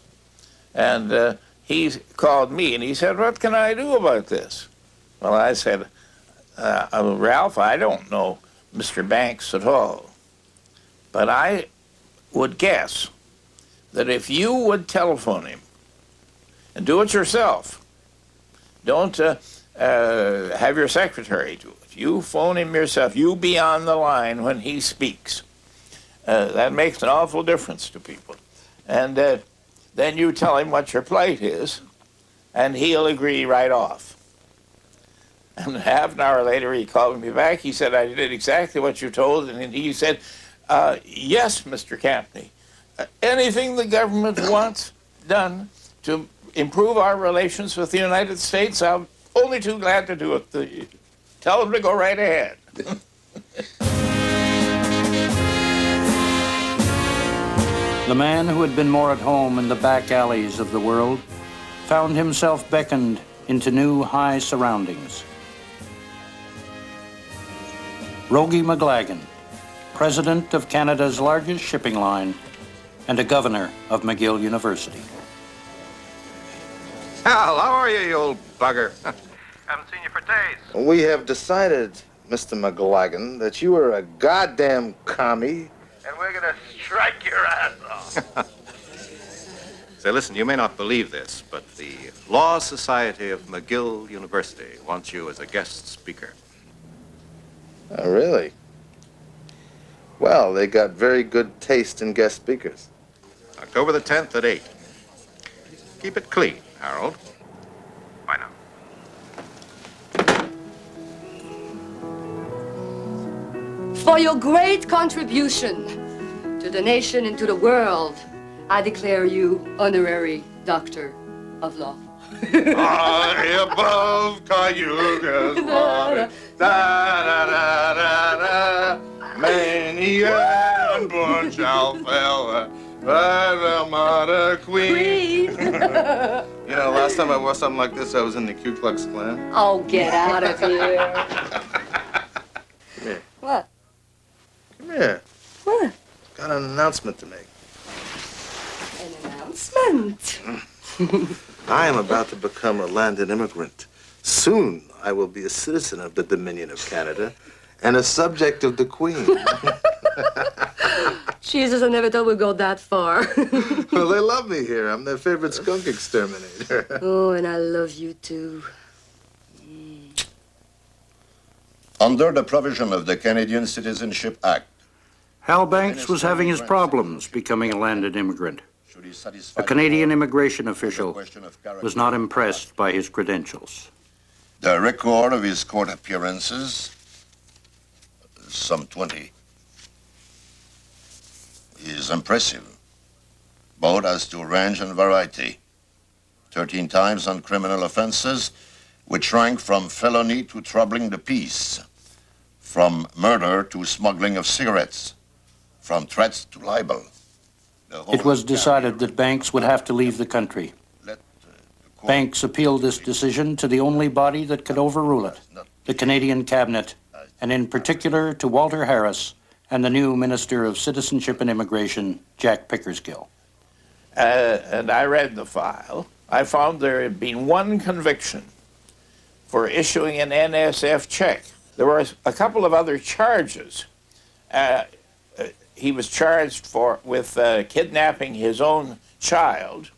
And he called me and he said, "What can I do about this?" Well, I said, "Ralph, I don't know Mr. Banks at all, but I would guess that if you would telephone him and do it yourself, don't have your secretary do it. You phone him yourself. You be on the line when he speaks. That makes an awful difference to people. And then you tell him what your plight is, and he'll agree right off." And half an hour later, he called me back. He said, "I did exactly what you told." And he said, "Yes, Mr. Campney, anything the government wants done to improve our relations with the United States, I'm only too glad to do it. Tell them to go right ahead." The man who had been more at home in the back alleys of the world found himself beckoned into new high surroundings. Rogie McLagan, president of Canada's largest shipping line and a governor of McGill University. Hal, how are you old bugger? Haven't seen you for days. We have decided, Mr. McLagan, that you are a goddamn commie. And we're gonna strike your ass off. Say, listen, you may not believe this, but the Law Society of McGill University wants you as a guest speaker. Oh, really? Well, they got very good taste in guest speakers. October the 10th at 8. Keep it clean, Harold. Bye now. For your great contribution to the nation and to the world, I declare you honorary Doctor of Law. High above Cayuga's water, da-da-da-da-da, many and bunch alfalfa, the queen. You know, last time I wore something like this, I was in the Ku Klux Klan. Oh, get out of here. Come here. What? Come here. What? Got an announcement to make. An announcement? I am about to become a landed immigrant. Soon, I will be a citizen of the Dominion of Canada and a subject of the Queen. Jesus, I never thought we'd go that far. Well, they love me here. I'm their favorite skunk exterminator. Oh, and I love you too. Under the provision of the Canadian Citizenship Act, Hal Banks was having his problems becoming a landed immigrant. A Canadian immigration official was not impressed by his credentials. the record of his court appearances, some 20, is impressive, both as to range and variety. 13 times on criminal offenses, which rank from felony to troubling the peace, from murder to smuggling of cigarettes, from threats to libel. It was decided that Banks would have to leave the country. Banks appealed this decision to the only body that could overrule it, the Canadian Cabinet, and in particular to Walter Harris and the new Minister of Citizenship and Immigration, Jack Pickersgill. And I read the file. I found there had been one conviction for issuing an NSF check. There were a couple of other charges. He was charged with kidnapping his own child.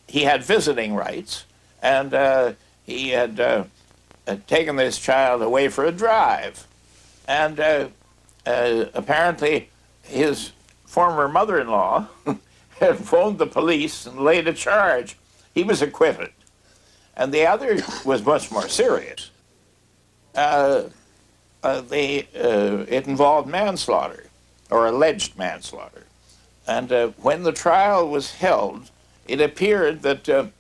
He had visiting rights, and he had taken this child away for a drive. And apparently his former mother-in-law had phoned the police and laid a charge. He was acquitted. And the other was much more serious. It involved manslaughter, or alleged manslaughter. And when the trial was held, it appeared that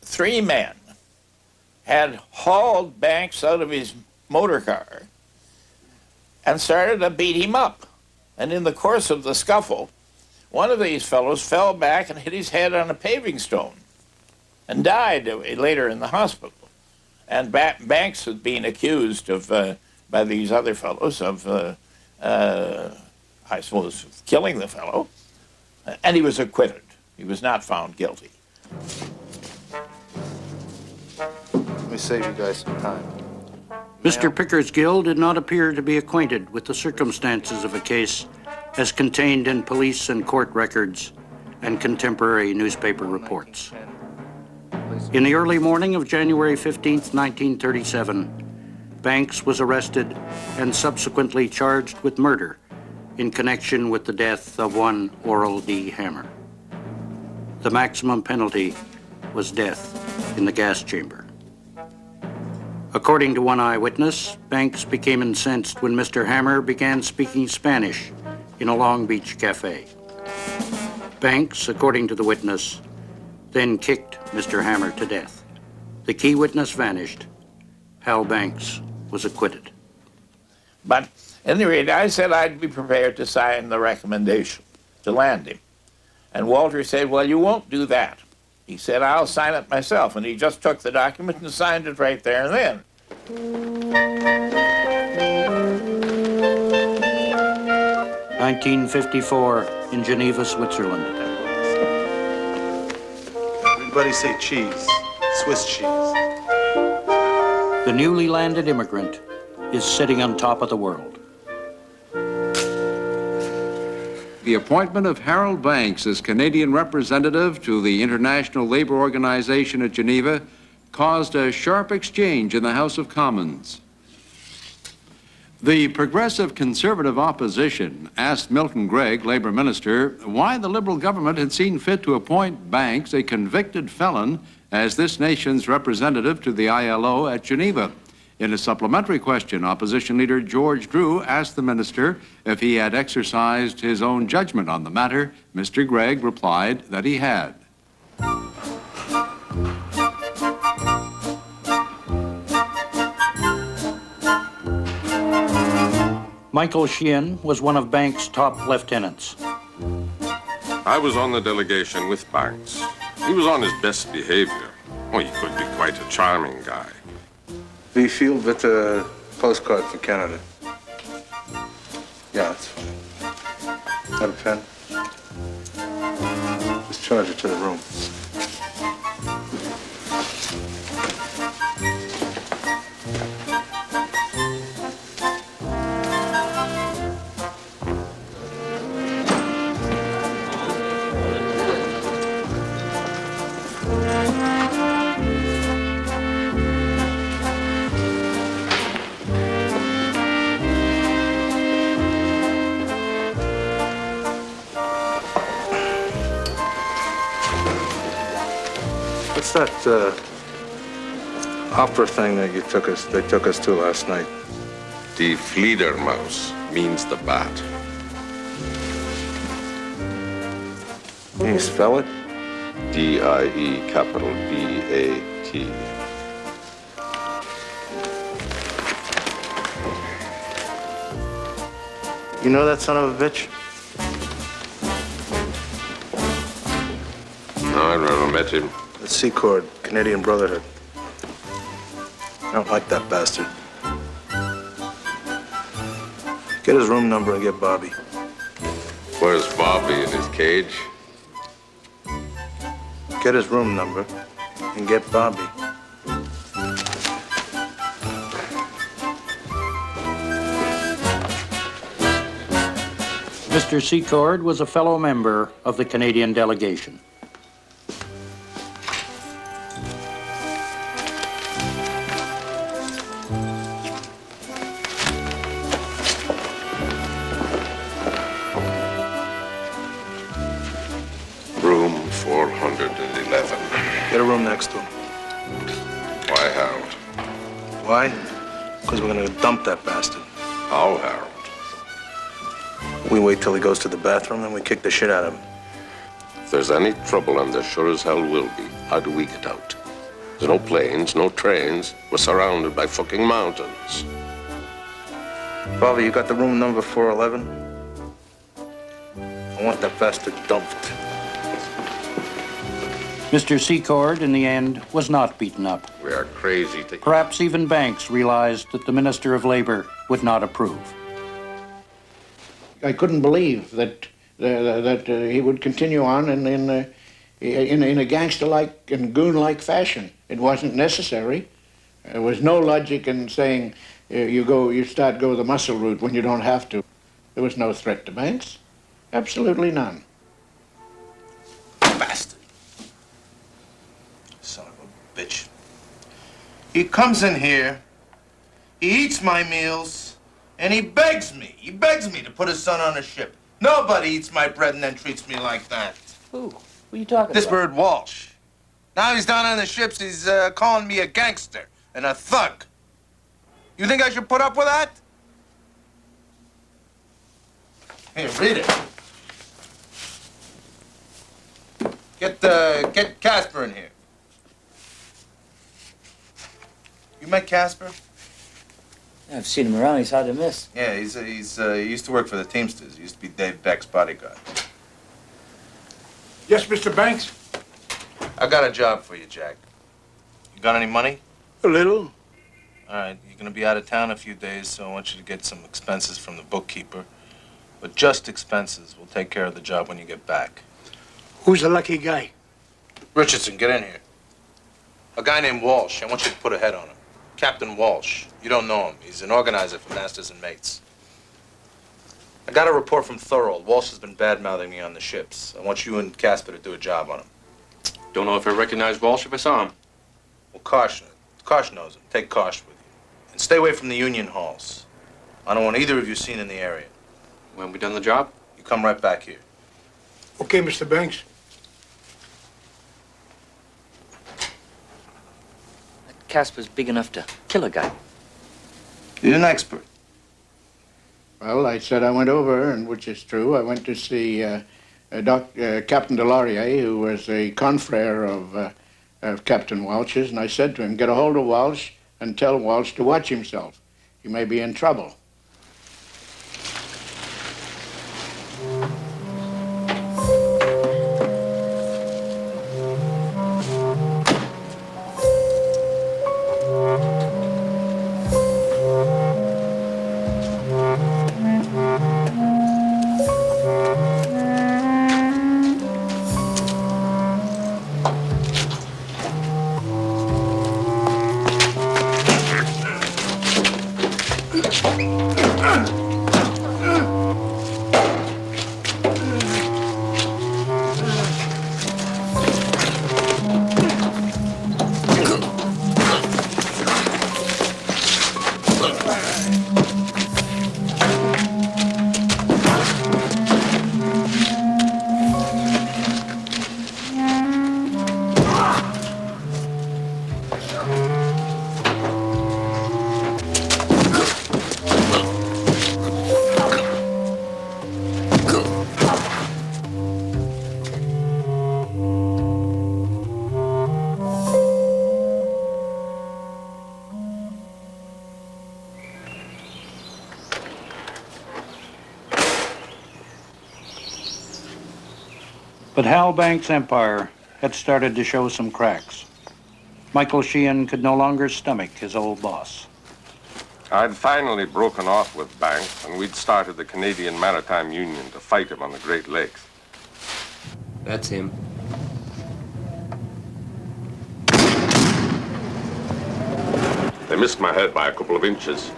3 men had hauled Banks out of his motor car and started to beat him up. And in the course of the scuffle, one of these fellows fell back and hit his head on a paving stone and died later in the hospital. And Banks had been accused of, by these other fellows of, I suppose, killing the fellow. And he was acquitted. He was not found guilty. Let me save you guys some time. Mr. Pickersgill did not appear to be acquainted with the circumstances of a case as contained in police and court records and contemporary newspaper reports. In the early morning of January 15th, 1937, Banks was arrested and subsequently charged with murder in connection with the death of one Oral D. Hammer. The maximum penalty was death in the gas chamber. According to one eyewitness, Banks became incensed when Mr. Hammer began speaking Spanish in a Long Beach cafe. Banks, according to the witness, then kicked Mr. Hammer to death. The key witness vanished. Hal Banks was acquitted. But at any rate, I said I'd be prepared to sign the recommendation to land him. And Walter said, well, you won't do that. He said, I'll sign it myself. And he just took the document and signed it right there and then. (1954) in Geneva, Switzerland. Everybody say cheese. Swiss cheese. The newly landed immigrant is sitting on top of the world. The appointment of Harold Banks as Canadian representative to the International Labor Organization at Geneva caused a sharp exchange in the House of Commons. The Progressive Conservative opposition asked Milton Gregg, Labor Minister, why the Liberal government had seen fit to appoint Banks, a convicted felon, as this nation's representative to the ILO at Geneva. In a supplementary question, opposition leader George Drew asked the minister if he had exercised his own judgment on the matter. Mr. Gregg replied that he had. Michael Sheehan was one of Banks' top lieutenants. I was on the delegation with Banks. He was on his best behavior. Oh, he could be quite a charming guy. We feel with a postcard for Canada. Yeah, that's fine. Got a pen? Just charge it to the room. What's that opera thing that they took us to last night? Die Fledermaus means the bat. Can you spell it? D-I-E capital B-A-T. You know that son of a bitch? No, I've never met him. The Seacord, Canadian Brotherhood. I don't like that bastard. Get his room number and get Bobby. Where's Bobby in his cage? Get his room number and get Bobby. Mr. Seacord was a fellow member of the Canadian delegation. Room 411. Get a room next to him. Why, Harold? Why? Because we're gonna dump that bastard. How, Harold? We wait till he goes to the bathroom, then we kick the shit out of him. If there's any trouble, and there sure as hell will be, how do we get out? There's no planes, no trains. We're surrounded by fucking mountains. Bobby, you got the room number 411? I want that bastard dumped. Mr. Seacord, in the end, was not beaten up. We are crazy to... Perhaps even Banks realized that the Minister of Labor would not approve. I couldn't believe that that he would continue on in a gangster-like and goon-like fashion. It wasn't necessary. There was no logic in saying you start go the muscle route when you don't have to. There was no threat to Banks. Absolutely none. Bastard. Son of a bitch. He comes in here, he eats my meals, and he begs me to put his son on a ship. Nobody eats my bread and then treats me like that. Who? Who are you talking This about? bird Walsh. Now he's down on the ships, he's calling me a gangster and a thug. You think I should put up with that? Here, read it. Get Casper in here. You met Casper? Yeah, I've seen him around. He's hard to miss. Yeah, he used to work for the Teamsters. He used to be Dave Beck's bodyguard. Yes, Mr. Banks? I got a job for you, Jack. You got any money? A little. All right, you're gonna be out of town a few days, so I want you to get some expenses from the bookkeeper. But just expenses. We'll take care of the job when you get back. Who's the lucky guy? Richardson, get in here. A guy named Walsh. I want you to put a head on him. Captain Walsh. You don't know him. He's an organizer for Masters and Mates. I got a report from Thorold. Walsh has been bad-mouthing me on the ships. I want you and Casper to do a job on him. Don't know if I recognize Walsh if I saw him. Well, Karsh knows him. Take Karsh with you. And stay away from the union halls. I don't want either of you seen in the area. When we done the job? You come right back here. Okay, Mr. Banks. Casper's big enough to kill a guy. He's an expert. Well, I said I went over, and which is true. I went to see Captain Delorier, who was a confrere of Captain Walsh's, and I said to him, get a hold of Walsh and tell Walsh to watch himself. He may be in trouble. But Hal Banks' empire had started to show some cracks. Michael Sheehan could no longer stomach his old boss. I'd finally broken off with Banks, and we'd started the Canadian Maritime Union to fight him on the Great Lakes. That's him. They missed my head by a couple of inches.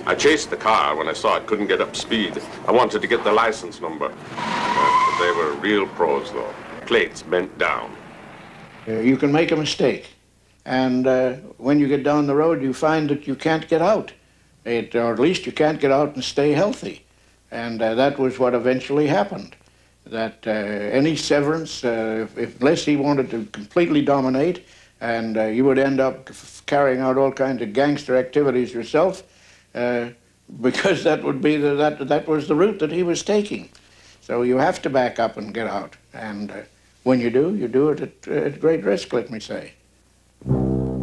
I chased the car when I saw it couldn't get up speed. I wanted to get the license number. But they were real pros, though. Plates bent down. You can make a mistake. And when you get down the road, you find that you can't get out. Or at least you can't get out and stay healthy. And that was what eventually happened. That any severance, unless he wanted to completely dominate, and you would end up carrying out all kinds of gangster activities yourself, because that would be that was the route that he was taking. So you have to back up and get out. And when you do it at great risk, let me say.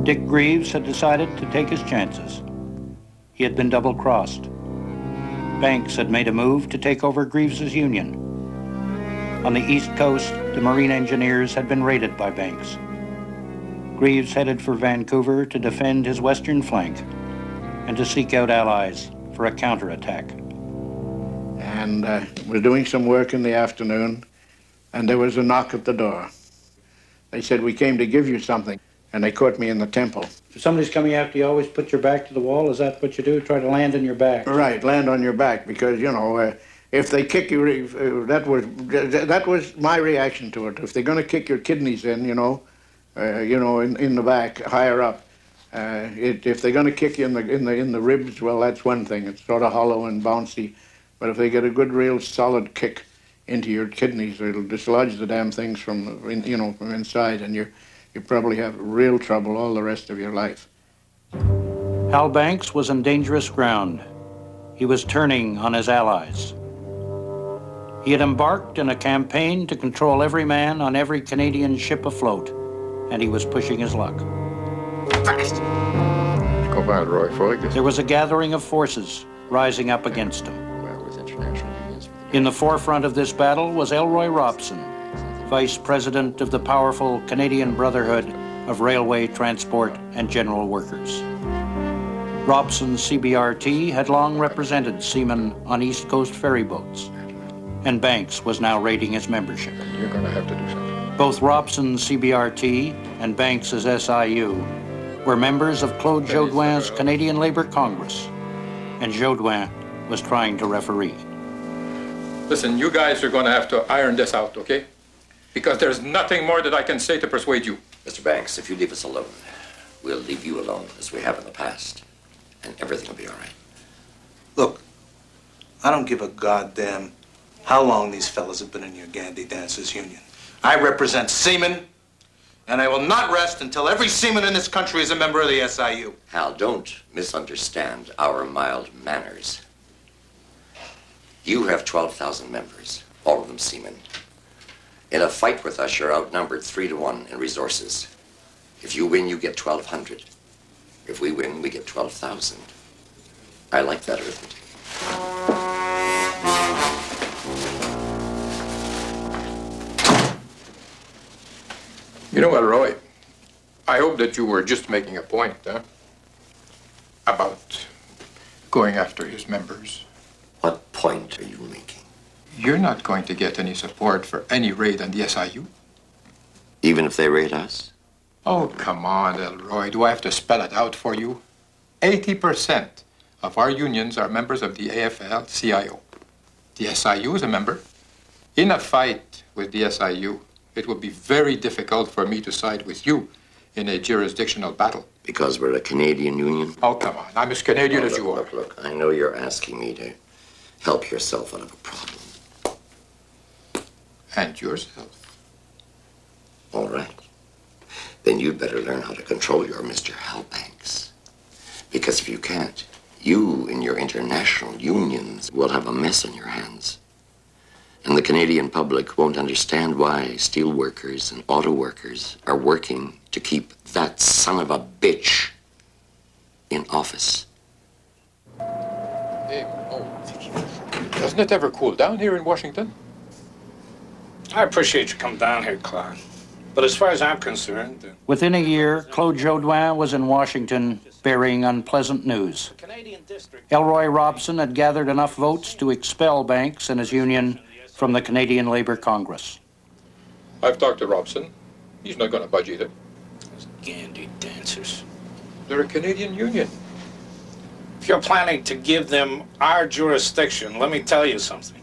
Dick Greaves had decided to take his chances. He had been double-crossed. Banks had made a move to take over Greaves's union. On the East Coast, the Marine Engineers had been raided by Banks. Greaves headed for Vancouver to defend his western flank and to seek out allies for a counterattack. and was doing some work in the afternoon, and there was a knock at the door. They said, we came to give you something, and they caught me in the temple. If somebody's coming after you, always put your back to the wall? Is that what you do? Try to land on your back? Right, land on your back, because, you know, if they kick you, that was my reaction to it. If they're going to kick your kidneys in, in the back, higher up, if they're going to kick you in the ribs, well, that's one thing. It's sort of hollow and bouncy. But if they get a good, real solid kick into your kidneys, it'll dislodge the damn things from inside, and you probably have real trouble all the rest of your life. Hal Banks was on dangerous ground. He was turning on his allies. He had embarked in a campaign to control every man on every Canadian ship afloat, and he was pushing his luck. Fast! Go bad, Roy. There was a gathering of forces rising up against him. In the forefront of this battle was Elroy Robson, Vice President of the powerful Canadian Brotherhood of Railway, Transport, and General Workers. Robson's CBRT had long represented seamen on East Coast ferry boats, and Banks was now raiding his membership. You're going to have to do something. Both Robson's CBRT and Banks's SIU were members of Claude Jodoin's Canadian Labour Congress, and Jodoin was trying to referee. Listen, you guys are going to have to iron this out, okay? Because there's nothing more that I can say to persuade you. Mr. Banks, if you leave us alone, we'll leave you alone, as we have in the past, and everything will be all right. Look, I don't give a goddamn how long these fellas have been in your Gandhi Dancers Union. I represent seamen, and I will not rest until every seaman in this country is a member of the SIU. Hal, don't misunderstand our mild manners. You have 12,000 members, all of them seamen. In a fight with us, you're outnumbered 3-1 in resources. If you win, you get 1,200. If we win, we get 12,000. I like that arithmetic. You know what, Roy? I hope that you were just making a point, about going after his members. What point are you making? You're not going to get any support for any raid on the SIU. Even if they raid us? Oh, come on, Elroy. Do I have to spell it out for you? 80% of our unions are members of the AFL-CIO. The SIU is a member. In a fight with the SIU, it would be very difficult for me to side with you in a jurisdictional battle. Because we're a Canadian union? Oh, come on. I'm as Canadian as you are. Look, I know you're asking me to help yourself out of a problem. And yourself. All right. Then you'd better learn how to control your Mr. Hal Banks. Because if you can't, you and your international unions will have a mess on your hands. And the Canadian public won't understand why steel workers and auto workers are working to keep that son of a bitch in office. Hey, doesn't it ever cool down here in Washington? I appreciate you coming down here, Claude. But as far as I'm concerned... Within a year, Claude Jodoin was in Washington bearing unpleasant news. Elroy Robson had gathered enough votes to expel Banks and his union from the Canadian Labour Congress. I've talked to Robson. He's not going to budge either. Those Gandhi Dancers. They're a Canadian union. If you're planning to give them our jurisdiction, let me tell you something.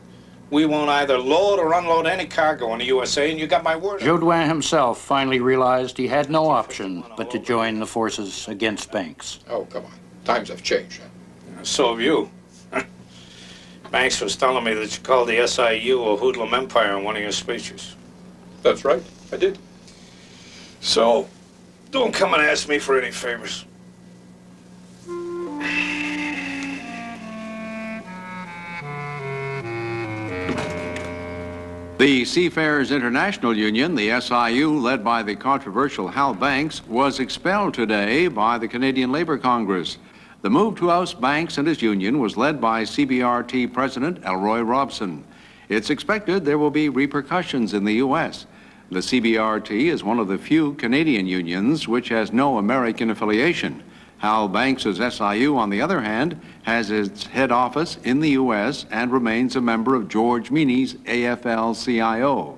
We won't either load or unload any cargo in the USA, and you got my word. Jodoin himself finally realized he had no option but to join the forces against Banks. Oh, come on. Times have changed. So have you. Banks was telling me that you called the SIU a hoodlum empire in one of your speeches. That's right. I did. So, don't come and ask me for any favors. The Seafarers International Union, the SIU, led by the controversial Hal Banks, was expelled today by the Canadian Labour Congress. The move to oust Banks and his union was led by CBRT President Elroy Robson. It's expected there will be repercussions in the U.S. The CBRT is one of the few Canadian unions which has no American affiliation. Hal Banks's SIU, on the other hand, has its head office in the U.S. and remains a member of George Meany's AFL-CIO.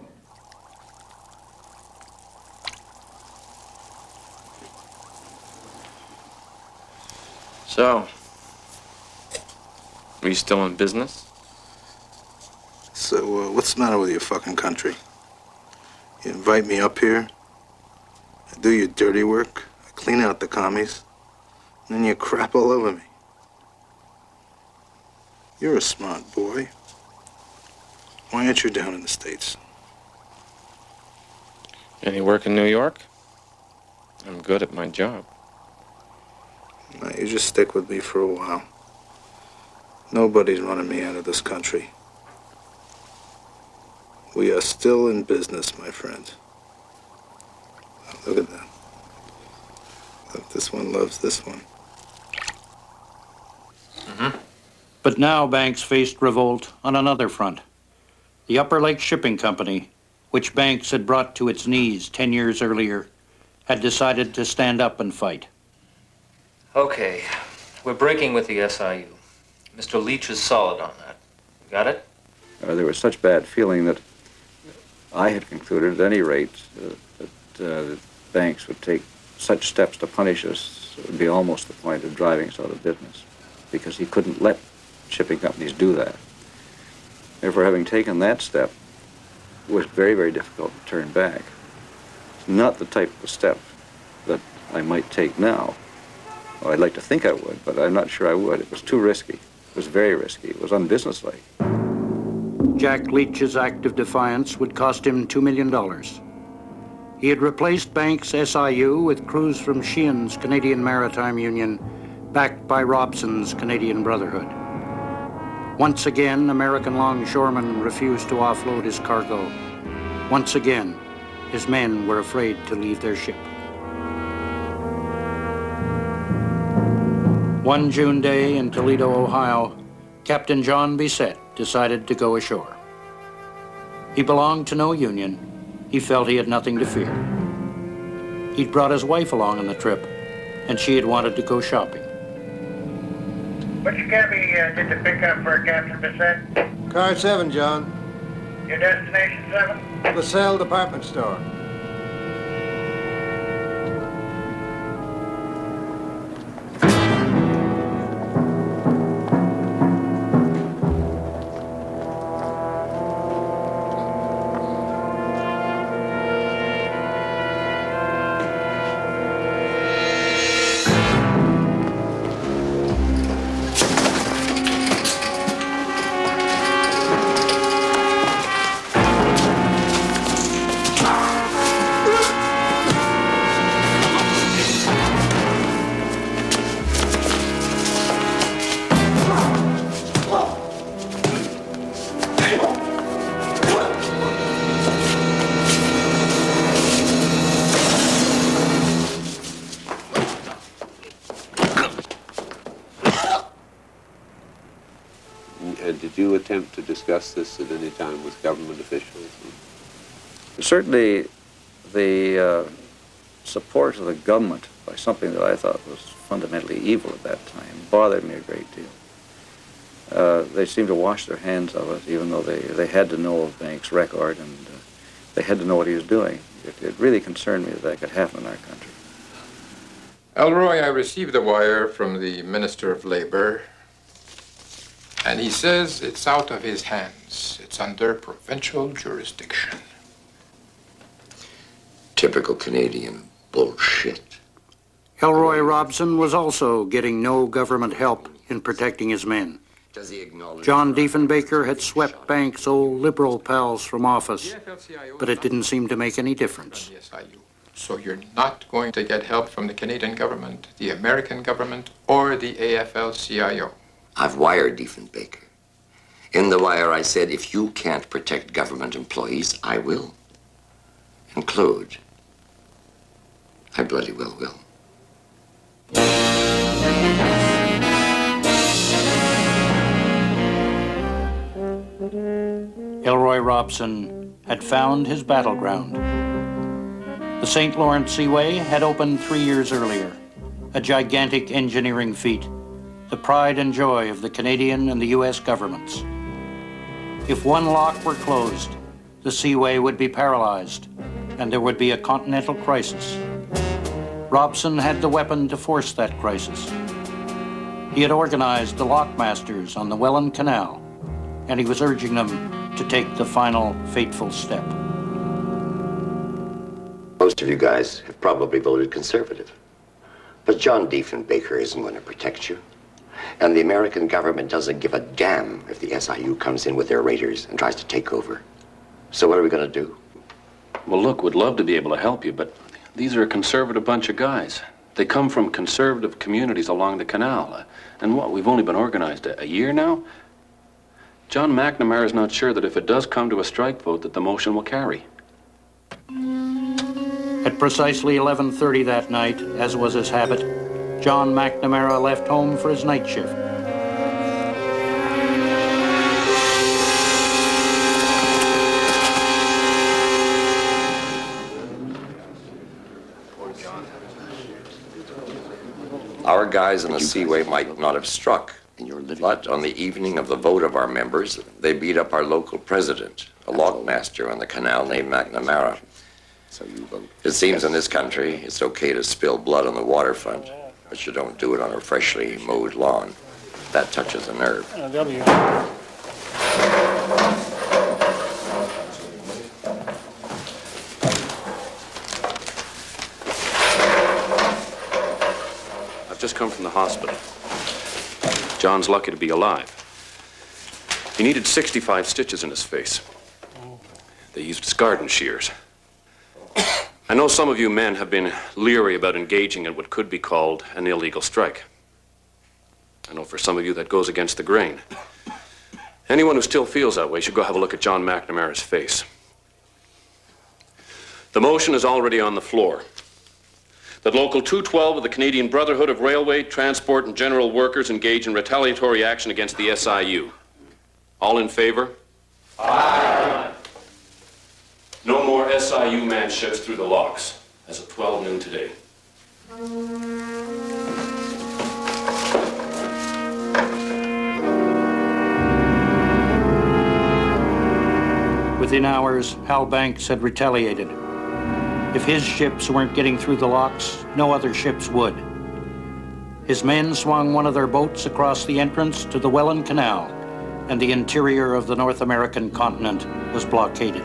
So, are you still in business? So, what's the matter with your fucking country? You invite me up here, I do your dirty work, I clean out the commies, and then you crap all over me. You're a smart boy. Why aren't you down in the States? Any work in New York? I'm good at my job. No, you just stick with me for a while. Nobody's running me out of this country. We are still in business, my friend. Oh, look at that. Look, this one loves this one. But now Banks faced revolt on another front. The Upper Lake Shipping Company, which Banks had brought to its knees 10 years earlier, had decided to stand up and fight. Okay, we're breaking with the SIU. Mr. Leach is solid on that. Got it? There was such bad feeling that I had concluded at any rate that Banks would take such steps to punish us. It would be almost the point of driving us out of business, because he couldn't let shipping companies do that. Therefore, having taken that step, it was very, very difficult to turn back. It's not the type of step that I might take now. Well, I'd like to think I would, but I'm not sure I would. It was too risky. It was very risky. It was unbusinesslike. Jack Leach's act of defiance would cost him $2 million. He had replaced Banks' SIU with crews from Sheehan's Canadian Maritime Union, backed by Robson's Canadian Brotherhood. Once again, American longshoremen refused to offload his cargo. Once again, his men were afraid to leave their ship. One June day in Toledo, Ohio, Captain John Bissett decided to go ashore. He belonged to no union. He felt he had nothing to fear. He'd brought his wife along on the trip, and she had wanted to go shopping. Which cabby did the pickup for Captain Bissett? Car 7, John. Your destination 7? LaSalle Department Store. Did you attempt to discuss this at any time with government officials? Certainly, the support of the government by something that I thought was fundamentally evil at that time bothered me a great deal. They seemed to wash their hands of it, even though they had to know of Banks' record and they had to know what he was doing. It really concerned me that could happen in our country. Elroy, I received a wire from the Minister of Labor, and he says it's out of his hands. It's under provincial jurisdiction. Typical Canadian bullshit. Elroy Robson was also getting no government help in protecting his men. Does he acknowledge? John Diefenbaker had swept Banks' old liberal pals from office, but it didn't seem to make any difference. So you're not going to get help from the Canadian government, the American government, or the AFL-CIO? I've wired Diefenbaker. In the wire, I said, if you can't protect government employees, I will. Include. I bloody well will. Elroy Robson had found his battleground. The St. Lawrence Seaway had opened 3 years earlier. a gigantic engineering feat, the pride and joy of the Canadian and the U.S. governments. If one lock were closed, the seaway would be paralyzed, and there would be a continental crisis. Robson had the weapon to force that crisis. He had organized the lockmasters on the Welland Canal, and he was urging them to take the final fateful step. Most of you guys have probably voted conservative. But John Diefenbaker isn't going to protect you. And the American government doesn't give a damn if the SIU comes in with their raiders and tries to take over. So what are we going to do? Well, look, we'd love to be able to help you, but these are a conservative bunch of guys. They come from conservative communities along the canal. And what, we've only been organized a year now? John McNamara's not sure that if it does come to a strike vote that the motion will carry. At precisely 11:30 that night, as was his habit, John McNamara left home for his night shift. Our guys in the Seaway might not have struck, but on the evening of the vote of our members, they beat up our local president, a lockmaster on the canal named McNamara. So you vote. It seems in this country it's okay to spill blood on the waterfront, but you don't do it on a freshly mowed lawn. That touches a nerve. I've just come from the hospital. John's lucky to be alive. He needed 65 stitches in his face. They used his garden shears. I know some of you men have been leery about engaging in what could be called an illegal strike. I know for some of you that goes against the grain. Anyone who still feels that way should go have a look at John McNamara's face. The motion is already on the floor. That Local 212 of the Canadian Brotherhood of Railway, Transport, and General Workers engage in retaliatory action against the SIU. All in favor? Aye. No more SIU manships through the locks, as of 12 noon today. Within hours, Hal Banks had retaliated. If his ships weren't getting through the locks, no other ships would. His men swung one of their boats across the entrance to the Welland Canal, and the interior of the North American continent was blockaded.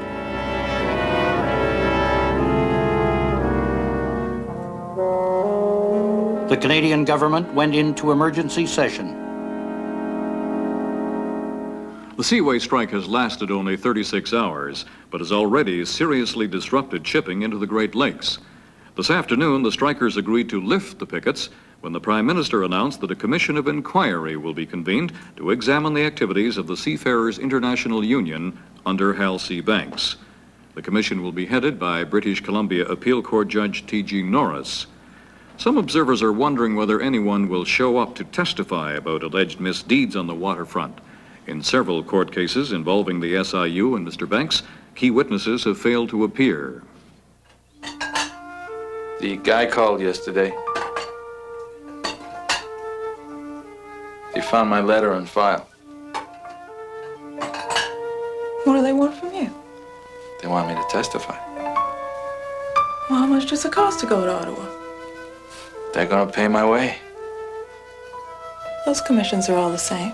The Canadian government went into emergency session. The Seaway strike has lasted only 36 hours, but has already seriously disrupted shipping into the Great Lakes. This afternoon, the strikers agreed to lift the pickets when the Prime Minister announced that a commission of inquiry will be convened to examine the activities of the Seafarers International Union under Hal C. Banks. The commission will be headed by British Columbia Appeal Court Judge T.G. Norris. Some observers are wondering whether anyone will show up to testify about alleged misdeeds on the waterfront. In several court cases involving the SIU and Mr. Banks, key witnesses have failed to appear. The guy called yesterday. He found my letter on file. What do they want from you? They want me to testify. Well, how much does it cost to go to Ottawa? They're gonna pay my way. Those commissions are all the same.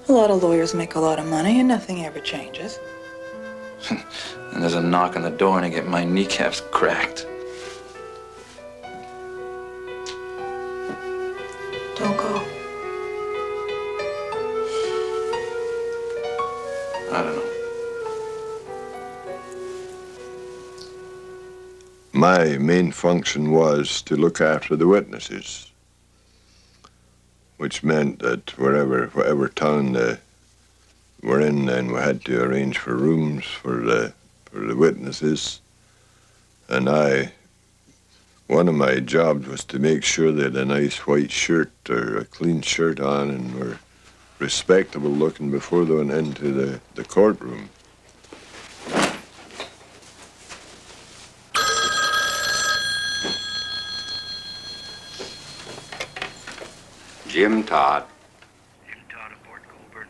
A lot of lawyers make a lot of money and nothing ever changes. And there's a knock on the door and I get my kneecaps cracked. Don't go. I don't know. My main function was to look after the witnesses, which meant that whatever town they were in, then we had to arrange for rooms for the witnesses. And one of my jobs was to make sure they had a nice white shirt or a clean shirt on and were respectable looking before they went into the courtroom. Jim Todd. Jim Todd of Port Colborne.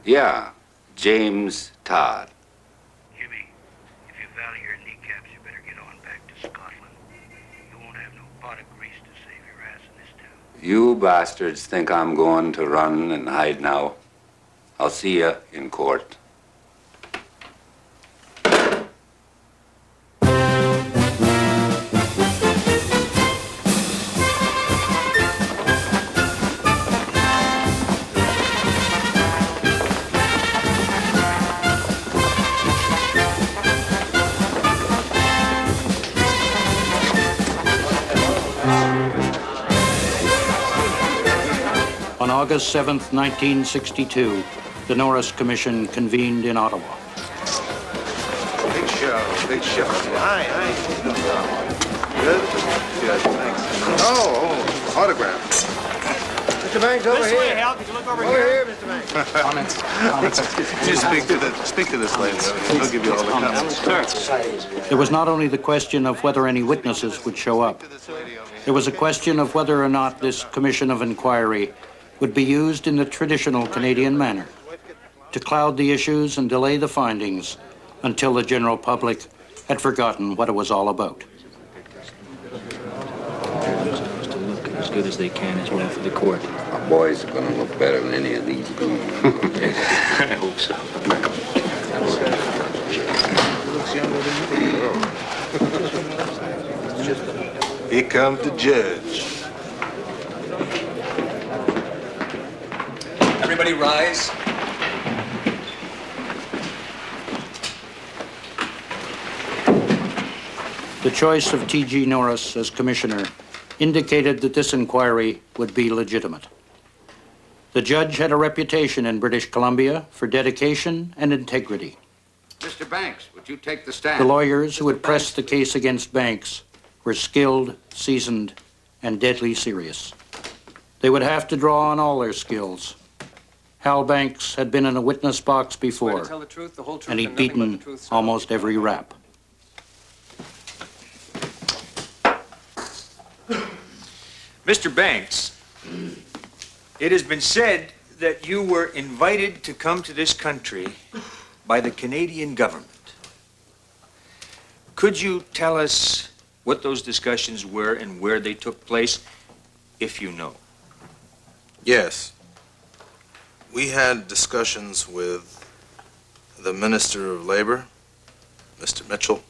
Yeah, James Todd. Jimmy, if you value your kneecaps, you better get on back to Scotland. You won't have no pot of grease to save your ass in this town. You bastards think I'm going to run and hide now. I'll see you in court. On August 7th, 1962, the Norris Commission convened in Ottawa. Big show. Hi. Good? Good, thanks. Oh, autograph. Mr. Banks, over This here. way, Hal. Could you look over here, Mr. Banks. Comments. Just speak to this lady. He'll give you all the comments. There was not only the question of whether any witnesses would show up. There was a question of whether or not this commission of inquiry would be used in the traditional Canadian manner, to cloud the issues and delay the findings until the general public had forgotten what it was all about. To look as good as they can as well for the court. Our boys are going to look better than any of these. I hope so. Here comes the judge. Everybody rise. The choice of T.G. Norris as commissioner indicated that this inquiry would be legitimate. The judge had a reputation in British Columbia for dedication and integrity. Mr. Banks, would you take the stand? The lawyers who had pressed the case against Banks were skilled, seasoned, and deadly serious. They would have to draw on all their skills. Hal Banks had been in a witness box before, Tell the truth, the whole truth, and he'd and nothing but beaten the truth. almost every rap. Mr. Banks, it has been said that you were invited to come to this country by the Canadian government. Could you tell us what those discussions were and where they took place, if you know? Yes. We had discussions with the Minister of Labor, Mr. Mitchell,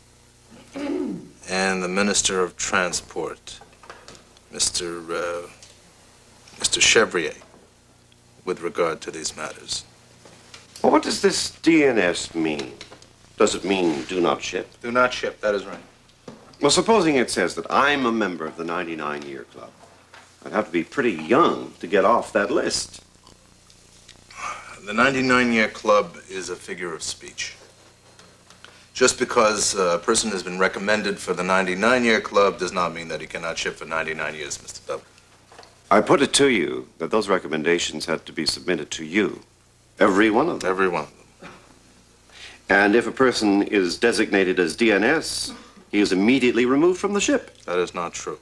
and the Minister of Transport, Mr. Chevrier, with regard to these matters. Well, what does this DNS mean? Does it mean do not ship? Do not ship, that is right. Well, supposing it says that I'm a member of the 99-year club, I'd have to be pretty young to get off that list. The 99-year club is a figure of speech. Just because a person has been recommended for the 99-year club does not mean that he cannot ship for 99 years, Mr. Dublin. I put it to you that those recommendations had to be submitted to you. Every one of them. Every one of them. And if a person is designated as DNS, he is immediately removed from the ship. That is not true.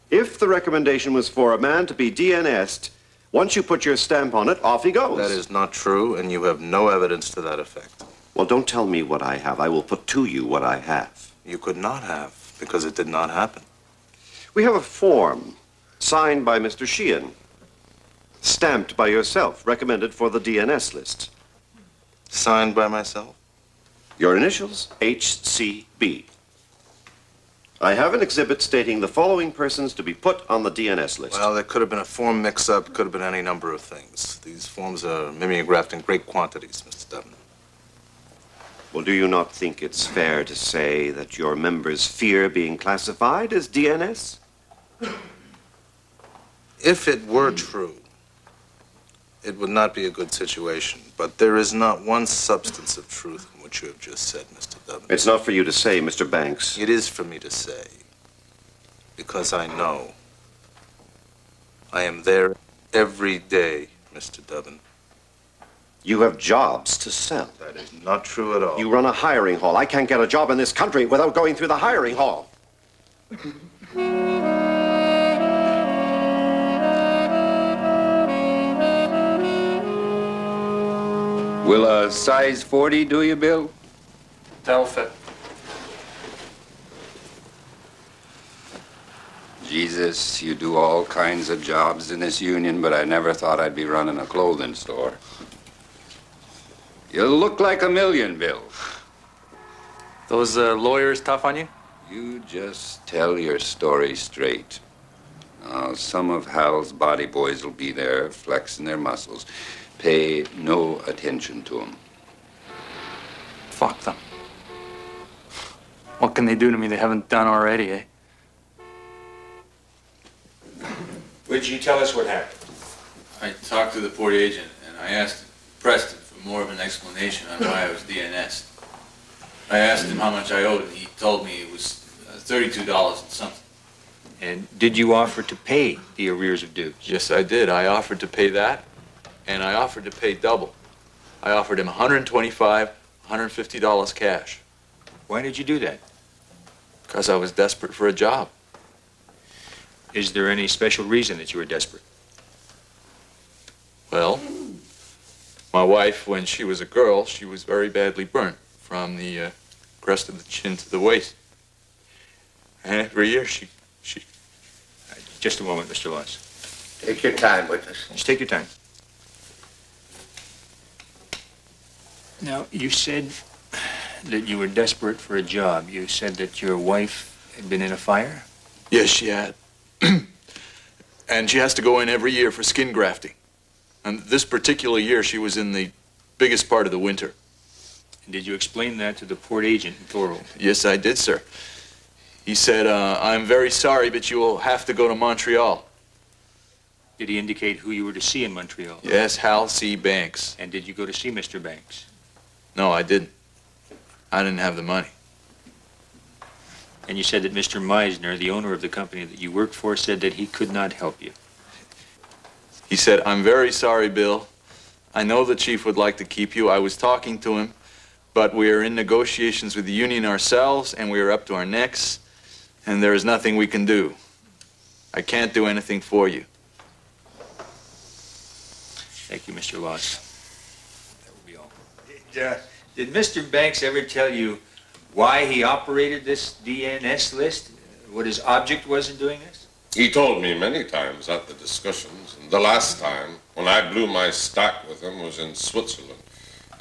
If the recommendation was for a man to be DNS'd, once you put your stamp on it, off he goes. That is not true, and you have no evidence to that effect. Well, don't tell me what I have. I will put to you what I have. You could not have, because it did not happen. We have a form signed by Mr. Sheehan, stamped by yourself, recommended for the DNS list. Signed by myself? Your initials, HCB. I have an exhibit stating the following persons to be put on the DNS list. Well, there could have been a form mix-up, could have been any number of things. These forms are mimeographed in great quantities, Mr. Dublin. Well, do you not think it's fair to say that your members fear being classified as DNS? If it were true, it would not be a good situation. But there is not one substance of truth in what you have just said, Mr. Dublin. It's not for you to say, Mr. Banks. It is for me to say, because I know. I am there every day, Mr. Dublin. You have jobs to sell. That is not true at all. You run a hiring hall. I can't get a job in this country without going through the hiring hall. Will a size 40 do you, Bill? That'll fit. Jesus, you do all kinds of jobs in this union, but I never thought I'd be running a clothing store. You look like a million, Bill. Those lawyers tough on you? You just tell your story straight. Some of Hal's body boys will be there, flexing their muscles. Pay no attention to them. Fuck them. What can they do to me they haven't done already, eh? Would you tell us what happened? I talked to the port agent and I asked Preston for more of an explanation on why I was DNS'd. I asked him how much I owed and he told me it was $32 and something. And did you offer to pay the arrears of dues? Yes, I did. I offered to pay that and I offered to pay double. I offered him $125, $150 cash. Why did you do that? Because I was desperate for a job. Is there any special reason that you were desperate? Well, my wife, when she was a girl, she was very badly burnt from the crest of the chin to the waist. And every year she... Just a moment, Mr. Loss. Take your time, witness. Just take your time. Now, you said that you were desperate for a job. You said that your wife had been in a fire? Yes, she had. And she has to go in every year for skin grafting. And this particular year, she was in the biggest part of the winter. And did you explain that to the port agent in Thorold? Yes, I did, sir. He said, I'm very sorry, but you will have to go to Montreal. Did he indicate who you were to see in Montreal? Yes, Hal C. Banks. And did you go to see Mr. Banks? No, I didn't. I didn't have the money. And you said that Mr. Meisner, the owner of the company that you worked for, said that he could not help you. He said, I'm very sorry, Bill. I know the chief would like to keep you. I was talking to him, but we are in negotiations with the union ourselves, and we are up to our necks, and there is nothing we can do. I can't do anything for you. Thank you, Mr. Loss. That will be all. Did Mr. Banks ever tell you why he operated this DNS list? What his object was in doing this? He told me many times at the discussions, and the last time, when I blew my stack with him, was in Switzerland.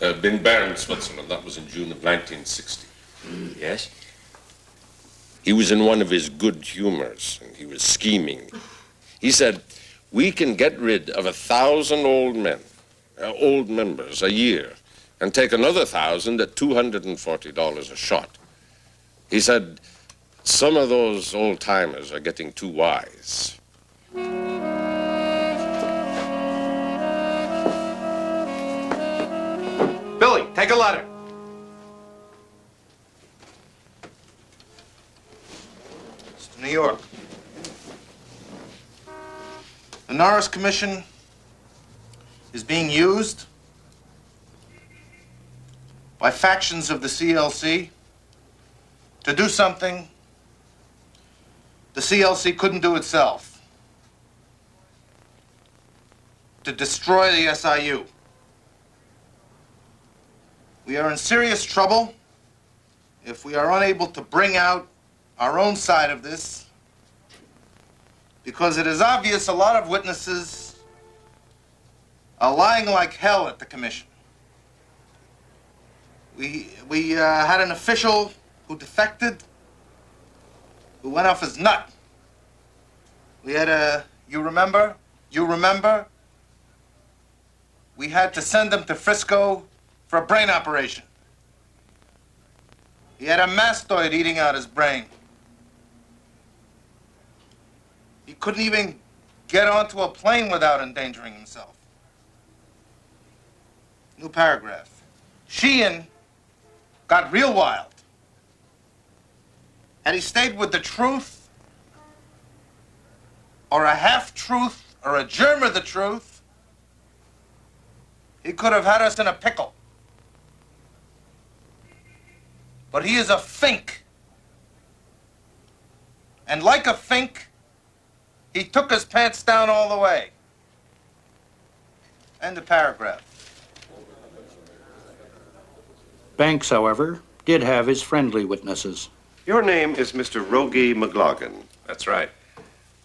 In Bern, Switzerland. That was in June of 1960. Yes? He was in one of his good humors, and he was scheming. He said, we can get rid of 1,000 old men, old members, a year, and take another 1,000 at $240 a shot. He said, some of those old-timers are getting too wise. Billy, take a letter. It's to New York. The Norris Commission is being used by factions of the CLC to do something the CLC couldn't do itself. To destroy the SIU. We are in serious trouble if we are unable to bring out our own side of this, because it is obvious a lot of witnesses are lying like hell at the commission. We had an official who defected, who went off his nut. We had you remember? We had to send him to Frisco for a brain operation. He had a mastoid eating out his brain. He couldn't even get onto a plane without endangering himself. New paragraph. Sheehan got real wild. Had he stayed with the truth, or a half-truth, or a germ of the truth, he could have had us in a pickle. But he is a fink. And like a fink, he took his pants down all the way. End of paragraph. Banks, however, did have his friendly witnesses. Your name is Mr. Rogie McLaughlin. That's right.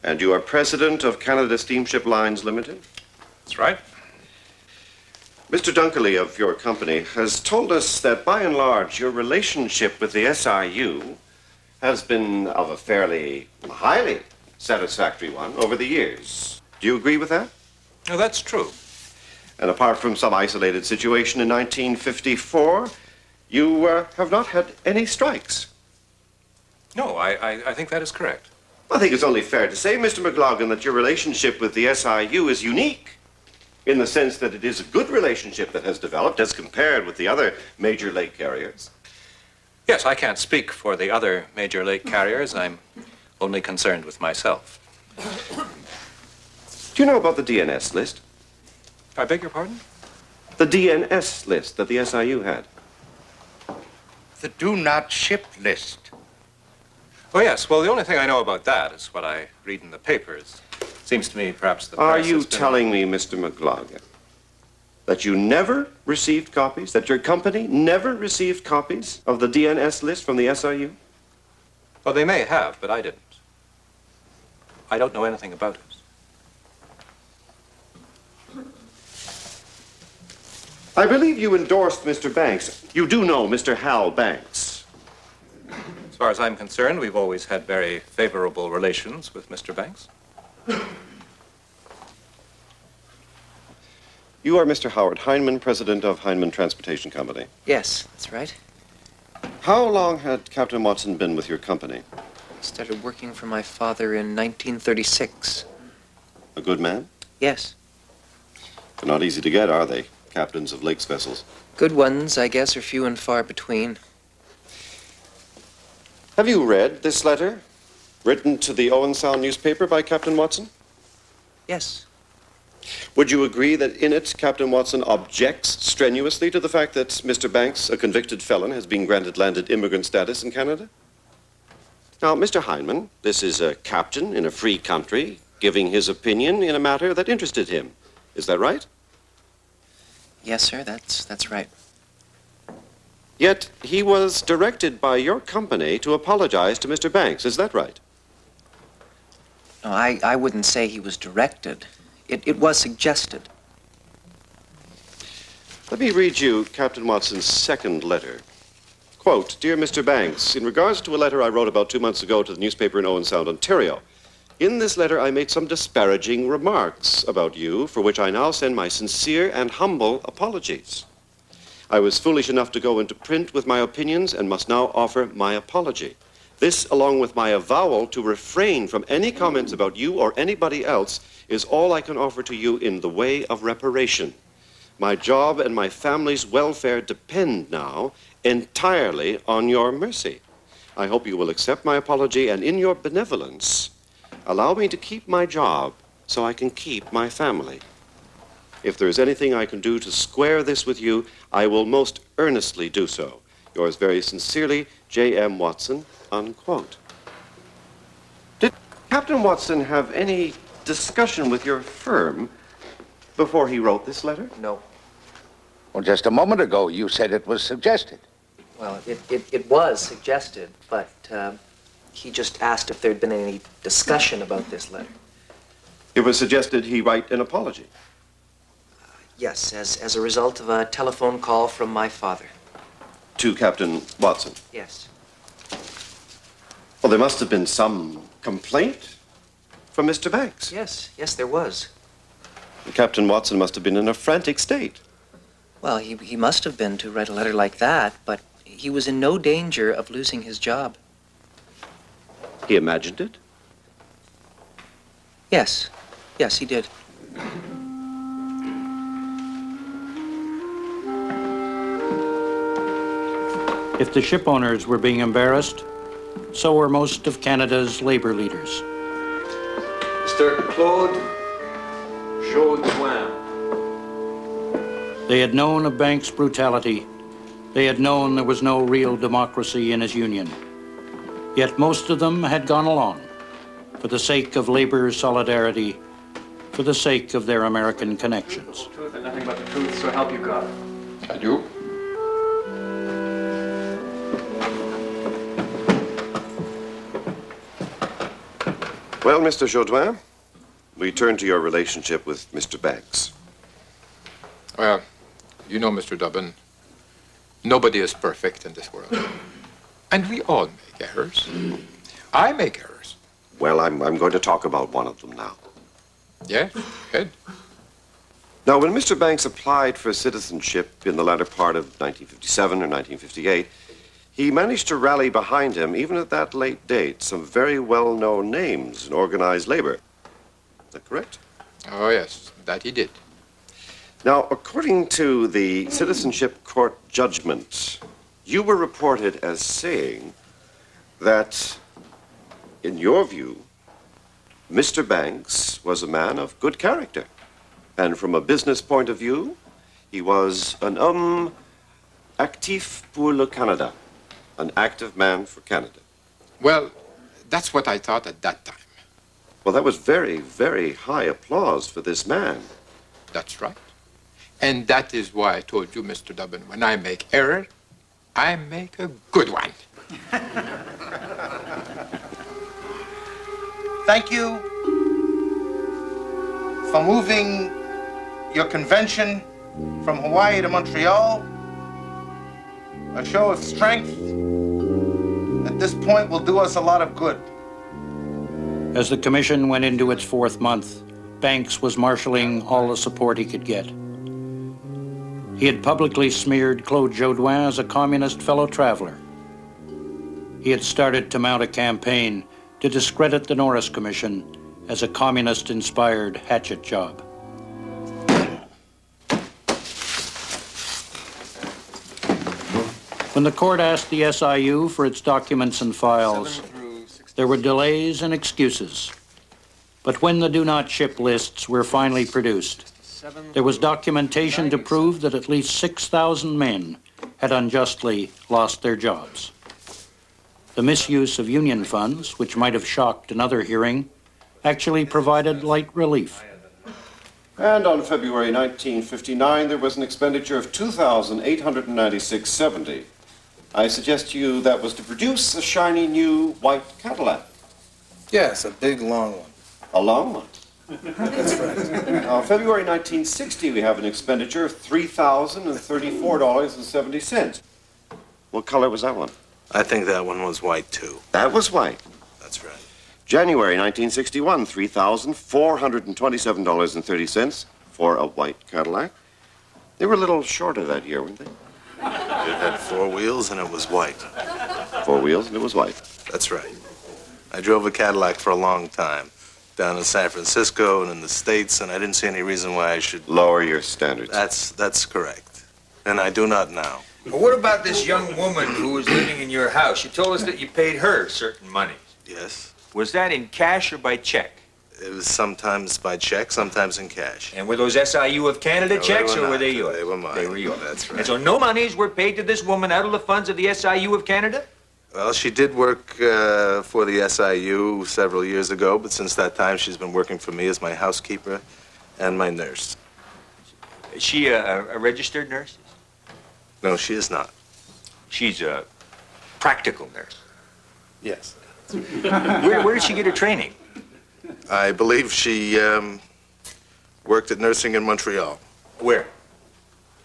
And you are president of Canada Steamship Lines Limited? That's right. Mr. Dunkerley of your company has told us that by and large your relationship with the SIU has been of a fairly highly satisfactory one over the years. Do you agree with that? No, that's true. And apart from some isolated situation in 1954, you have not had any strikes. No, I think that is correct. I think it's only fair to say, Mr. McLaughlin, that your relationship with the SIU is unique in the sense that it is a good relationship that has developed as compared with the other major lake carriers. Yes, I can't speak for the other major lake carriers. I'm only concerned with myself. Do you know about the DNS list? I beg your pardon? The DNS list that the SIU had. The do not ship list. Oh, yes. Well, the only thing I know about that is what I read in the papers. Seems to me perhaps the Are press you has been... telling me, Mr. McLaughlin, that you never received copies, that your company never received copies of the DNS list from the SIU? Well, they may have, but I didn't. I don't know anything about it. I believe you endorsed Mr. Banks. You do know Mr. Hal Banks. As far as I'm concerned, we've always had very favorable relations with Mr. Banks. You are Mr. Howard Heineman, president of Heineman Transportation Company. Yes, that's right. How long had Captain Watson been with your company? I started working for my father in 1936. A good man? Yes. They're not easy to get, are they? Captains of lakes vessels. Good ones, I guess, are few and far between. Have you read this letter written to the Owen Sound newspaper by Captain Watson? Yes. Would you agree that in it Captain Watson objects strenuously to the fact that Mr. Banks, a convicted felon, has been granted landed immigrant status in Canada? Now, Mr. Heineman, this is a captain in a free country giving his opinion in a matter that interested him. Is that right? Yes, sir, that's right. Yet he was directed by your company to apologize to Mr. Banks. Is that right? No, I wouldn't say he was directed. It was suggested. Let me read you Captain Watson's second letter. Quote, Dear Mr. Banks, in regards to a letter I wrote about 2 months ago to the newspaper in Owen Sound, Ontario, in this letter I made some disparaging remarks about you, for which I now send my sincere and humble apologies. I was foolish enough to go into print with my opinions and must now offer my apology. This, along with my avowal to refrain from any comments about you or anybody else, is all I can offer to you in the way of reparation. My job and my family's welfare depend now entirely on your mercy. I hope you will accept my apology and in your benevolence, allow me to keep my job so I can keep my family. If there is anything I can do to square this with you, I will most earnestly do so. Yours very sincerely, J.M. Watson, unquote. Did Captain Watson have any discussion with your firm before he wrote this letter? No. Well, just a moment ago, you said it was suggested. Well, it was suggested, but he just asked if there'd been any discussion about this letter. It was suggested he write an apology. Yes, as a result of a telephone call from my father. To Captain Watson? Yes. Well, there must have been some complaint from Mr. Banks. Yes, there was. Captain Watson must have been in a frantic state. Well, he must have been to write a letter like that, but he was in no danger of losing his job. He imagined it? Yes, he did. If the ship owners were being embarrassed, so were most of Canada's labor leaders. Mr. Claude Jodoin. They had known of Banks' brutality. They had known there was no real democracy in his union. Yet most of them had gone along for the sake of labor solidarity, for the sake of their American connections. Truth and nothing but the truth, so help you God. I do. Well, Mr. Jaudoin, we turn to your relationship with Mr. Banks. Well, you know, Mr. Dubbin, nobody is perfect in this world. And we all make errors. I make errors. Well, I'm going to talk about one of them now. Yes, good. Now, when Mr. Banks applied for citizenship in the latter part of 1957 or 1958, he managed to rally behind him, even at that late date, some very well-known names in organized labor. Is that correct? Oh, yes, that he did. Now, according to the Citizenship Court judgment, you were reported as saying that, in your view, Mr. Banks was a man of good character. And from a business point of view, he was an homme actif pour le Canada, an active man for Canada. Well, that's what I thought at that time. Well, that was very, very high applause for this man. That's right. And that is why I told you, Mr. Dubbin, when I make error, I make a good one. Thank you for moving your convention from Hawaii to Montreal. A show of strength at this point will do us a lot of good. As the commission went into its fourth month, Banks was marshaling all the support he could get. He had publicly smeared Claude Jaudoin as a communist fellow traveler. He had started to mount a campaign to discredit the Norris Commission as a communist-inspired hatchet job. When the court asked the SIU for its documents and files, there were delays and excuses. But when the do-not-ship lists were finally produced, there was documentation to prove that at least 6,000 men had unjustly lost their jobs. The misuse of union funds, which might have shocked another hearing, actually provided light relief. And on February 1959, there was an expenditure of $2,896.70. I suggest to you that was to produce a shiny new white Cadillac. Yes, a big, long one. A long one? That's right. On February 1960, we have an expenditure of $3,034.70. What color was that one? I think that one was white, too. That was white. That's right. January 1961, $3,427.30 for a white Cadillac. They were a little shorter that year, weren't they? It had 4 wheels and it was white. 4 wheels and it was white. That's right. I drove a Cadillac for a long time, down in San Francisco and in the States, and I didn't see any reason why I should... Lower your standards. That's correct. And I do not now. Well, what about this young woman who was living in your house? You told us that you paid her certain money. Yes. Was that in cash or by check? It was sometimes by check, sometimes in cash. And were those SIU of Canada No, checks, or not. were they yours? They were mine. They were yours. That's right. And so no monies were paid to this woman out of the funds of the SIU of Canada? Well, she did work for the SIU several years ago, but since that time she's been working for me as my housekeeper and my nurse. Is she a registered nurse? No, she is not. She's a practical nurse. Yes. Where did she get her training? I believe she worked at nursing in Montreal. Where?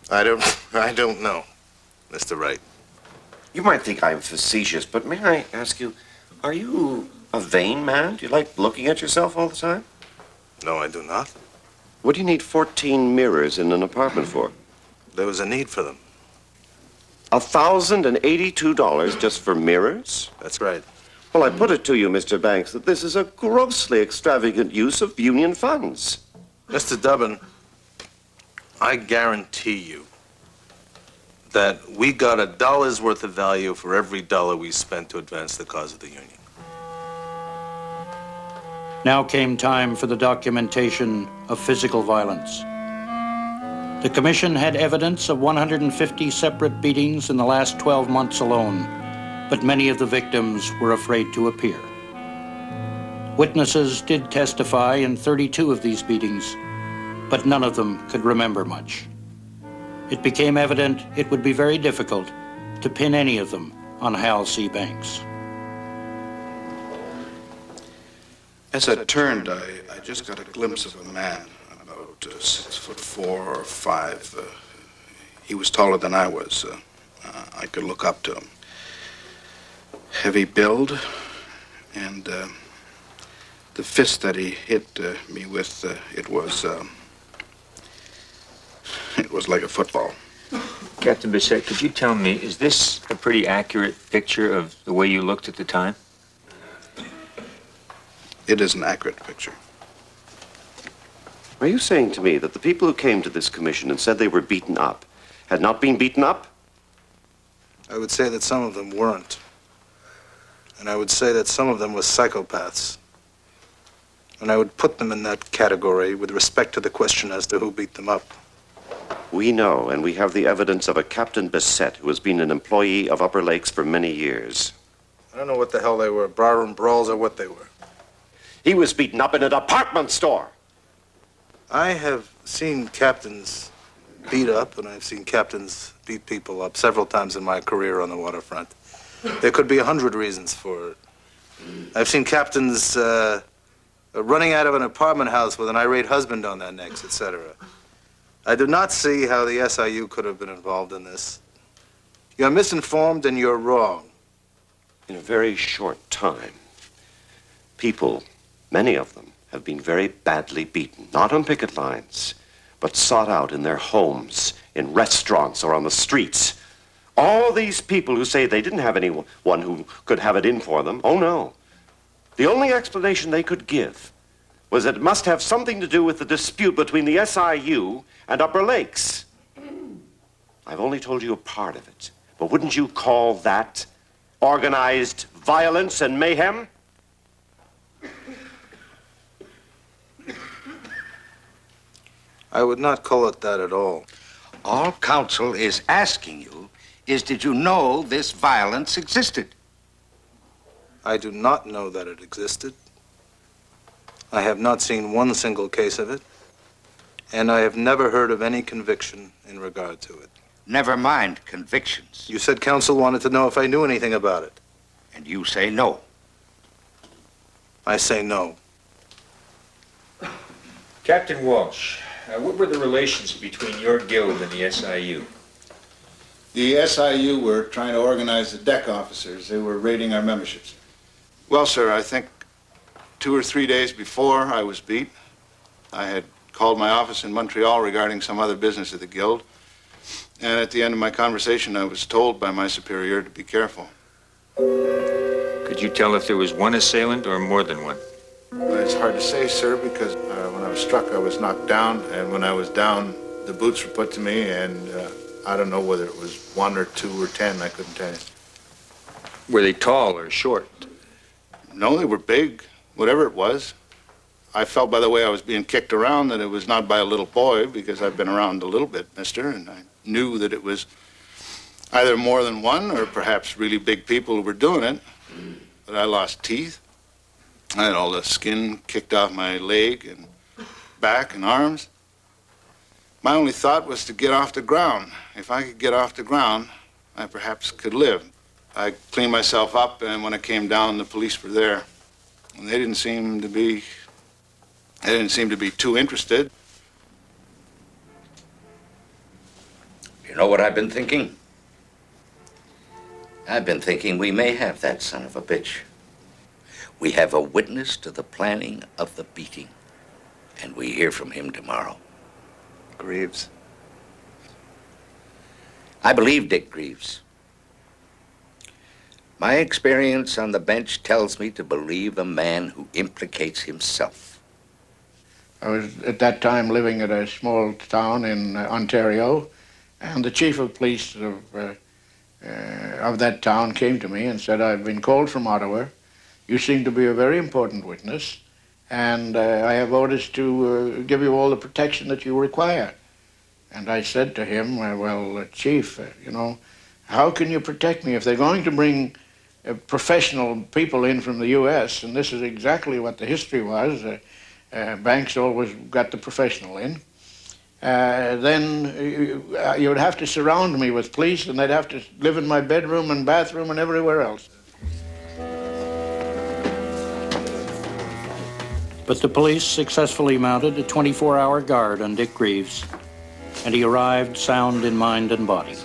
I don't know, Mr. Wright. You might think I'm facetious, but may I ask you, are you a vain man? Do you like looking at yourself all the time? No, I do not. What do you need 14 mirrors in an apartment for? There was a need for them. $1,082 just for mirrors? That's right. Well, I put it to you, Mr. Banks, that this is a grossly extravagant use of union funds. Mr. Dubbin, I guarantee you that we got $1 worth of value for every dollar we spent to advance the cause of the union. Now came time for the documentation of physical violence. The commission had evidence of 150 separate beatings in the last 12 months alone, but many of the victims were afraid to appear. Witnesses did testify in 32 of these beatings, but none of them could remember much. It became evident it would be very difficult to pin any of them on Hal C. Banks. As I turned, I just got a glimpse of a man, about 6'4" or 5". He was taller than I was. I could look up to him. Heavy build, and the fist that he hit me with, it was like a football. Captain Bissett, could you tell me, is this a pretty accurate picture of the way you looked at the time? It is an accurate picture. Are you saying to me that the people who came to this commission and said they were beaten up had not been beaten up? I would say that some of them weren't. And I would say that some of them were psychopaths. And I would put them in that category with respect to the question as to who beat them up. We know, and we have the evidence of a Captain Bissett who has been an employee of Upper Lakes for many years. I don't know what the hell they were, barroom brawls or what they were. He was beaten up in a department store. I have seen captains beat up, and I've seen captains beat people up several times in my career on the waterfront. There could be 100 reasons for it. I've seen captains running out of an apartment house with an irate husband on their necks, etc. I do not see how the SIU could have been involved in this. You're misinformed and you're wrong. In a very short time, people, many of them, have been very badly beaten, not on picket lines, but sought out in their homes, in restaurants, or on the streets. All these people who say they didn't have anyone who could have it in for them, oh no. The only explanation they could give was that it must have something to do with the dispute between the SIU and Upper Lakes. I've only told you a part of it, but wouldn't you call that organized violence and mayhem? I would not call it that at all. All counsel is asking you is, did you know this violence existed? I do not know that it existed. I have not seen one single case of it, and I have never heard of any conviction in regard to it. Never mind convictions. You said counsel wanted to know if I knew anything about it. And you say no. I say no. Captain Walsh, what were the relations between your guild and the SIU? The SIU were trying to organize the deck officers. They were raiding our memberships. Well, sir, I think 2 or 3 days before I was beat, I had called my office in Montreal regarding some other business of the guild. And at the end of my conversation, I was told by my superior to be careful. Could you tell if there was one assailant or more than one? Well, it's hard to say, sir, because when I was struck, I was knocked down. And when I was down, the boots were put to me. And I don't know whether it was 1 or 2 or 10. I couldn't tell you. Were they tall or short? No, they were big, whatever it was. I felt by the way I was being kicked around that it was not by a little boy, because I've been around a little bit, mister, and I knew that it was either more than one or perhaps really big people who were doing it. But I lost teeth. I had all the skin kicked off my leg and back and arms. My only thought was to get off the ground. If I could get off the ground, I perhaps could live. I cleaned myself up, and when I came down, the police were there. And they didn't seem to be too interested. You know what I've been thinking? I've been thinking we may have that son of a bitch. We have a witness to the planning of the beating, and we hear from him tomorrow. Greaves? I believe Dick Greaves. My experience on the bench tells me to believe a man who implicates himself. I was at that time living at a small town in Ontario, and the chief of police of that town came to me and said, "I've been called from Ottawa. You seem to be a very important witness, and I have orders to give you all the protection that you require." And I said to him, "Well, Chief, you know, how can you protect me if they're going to bring professional people in from the U.S., and this is exactly what the history was, Banks always got the professional in, then you would have to surround me with police, and they'd have to live in my bedroom and bathroom and everywhere else." But the police successfully mounted a 24-hour guard on Dick Greaves, and he arrived sound in mind and body.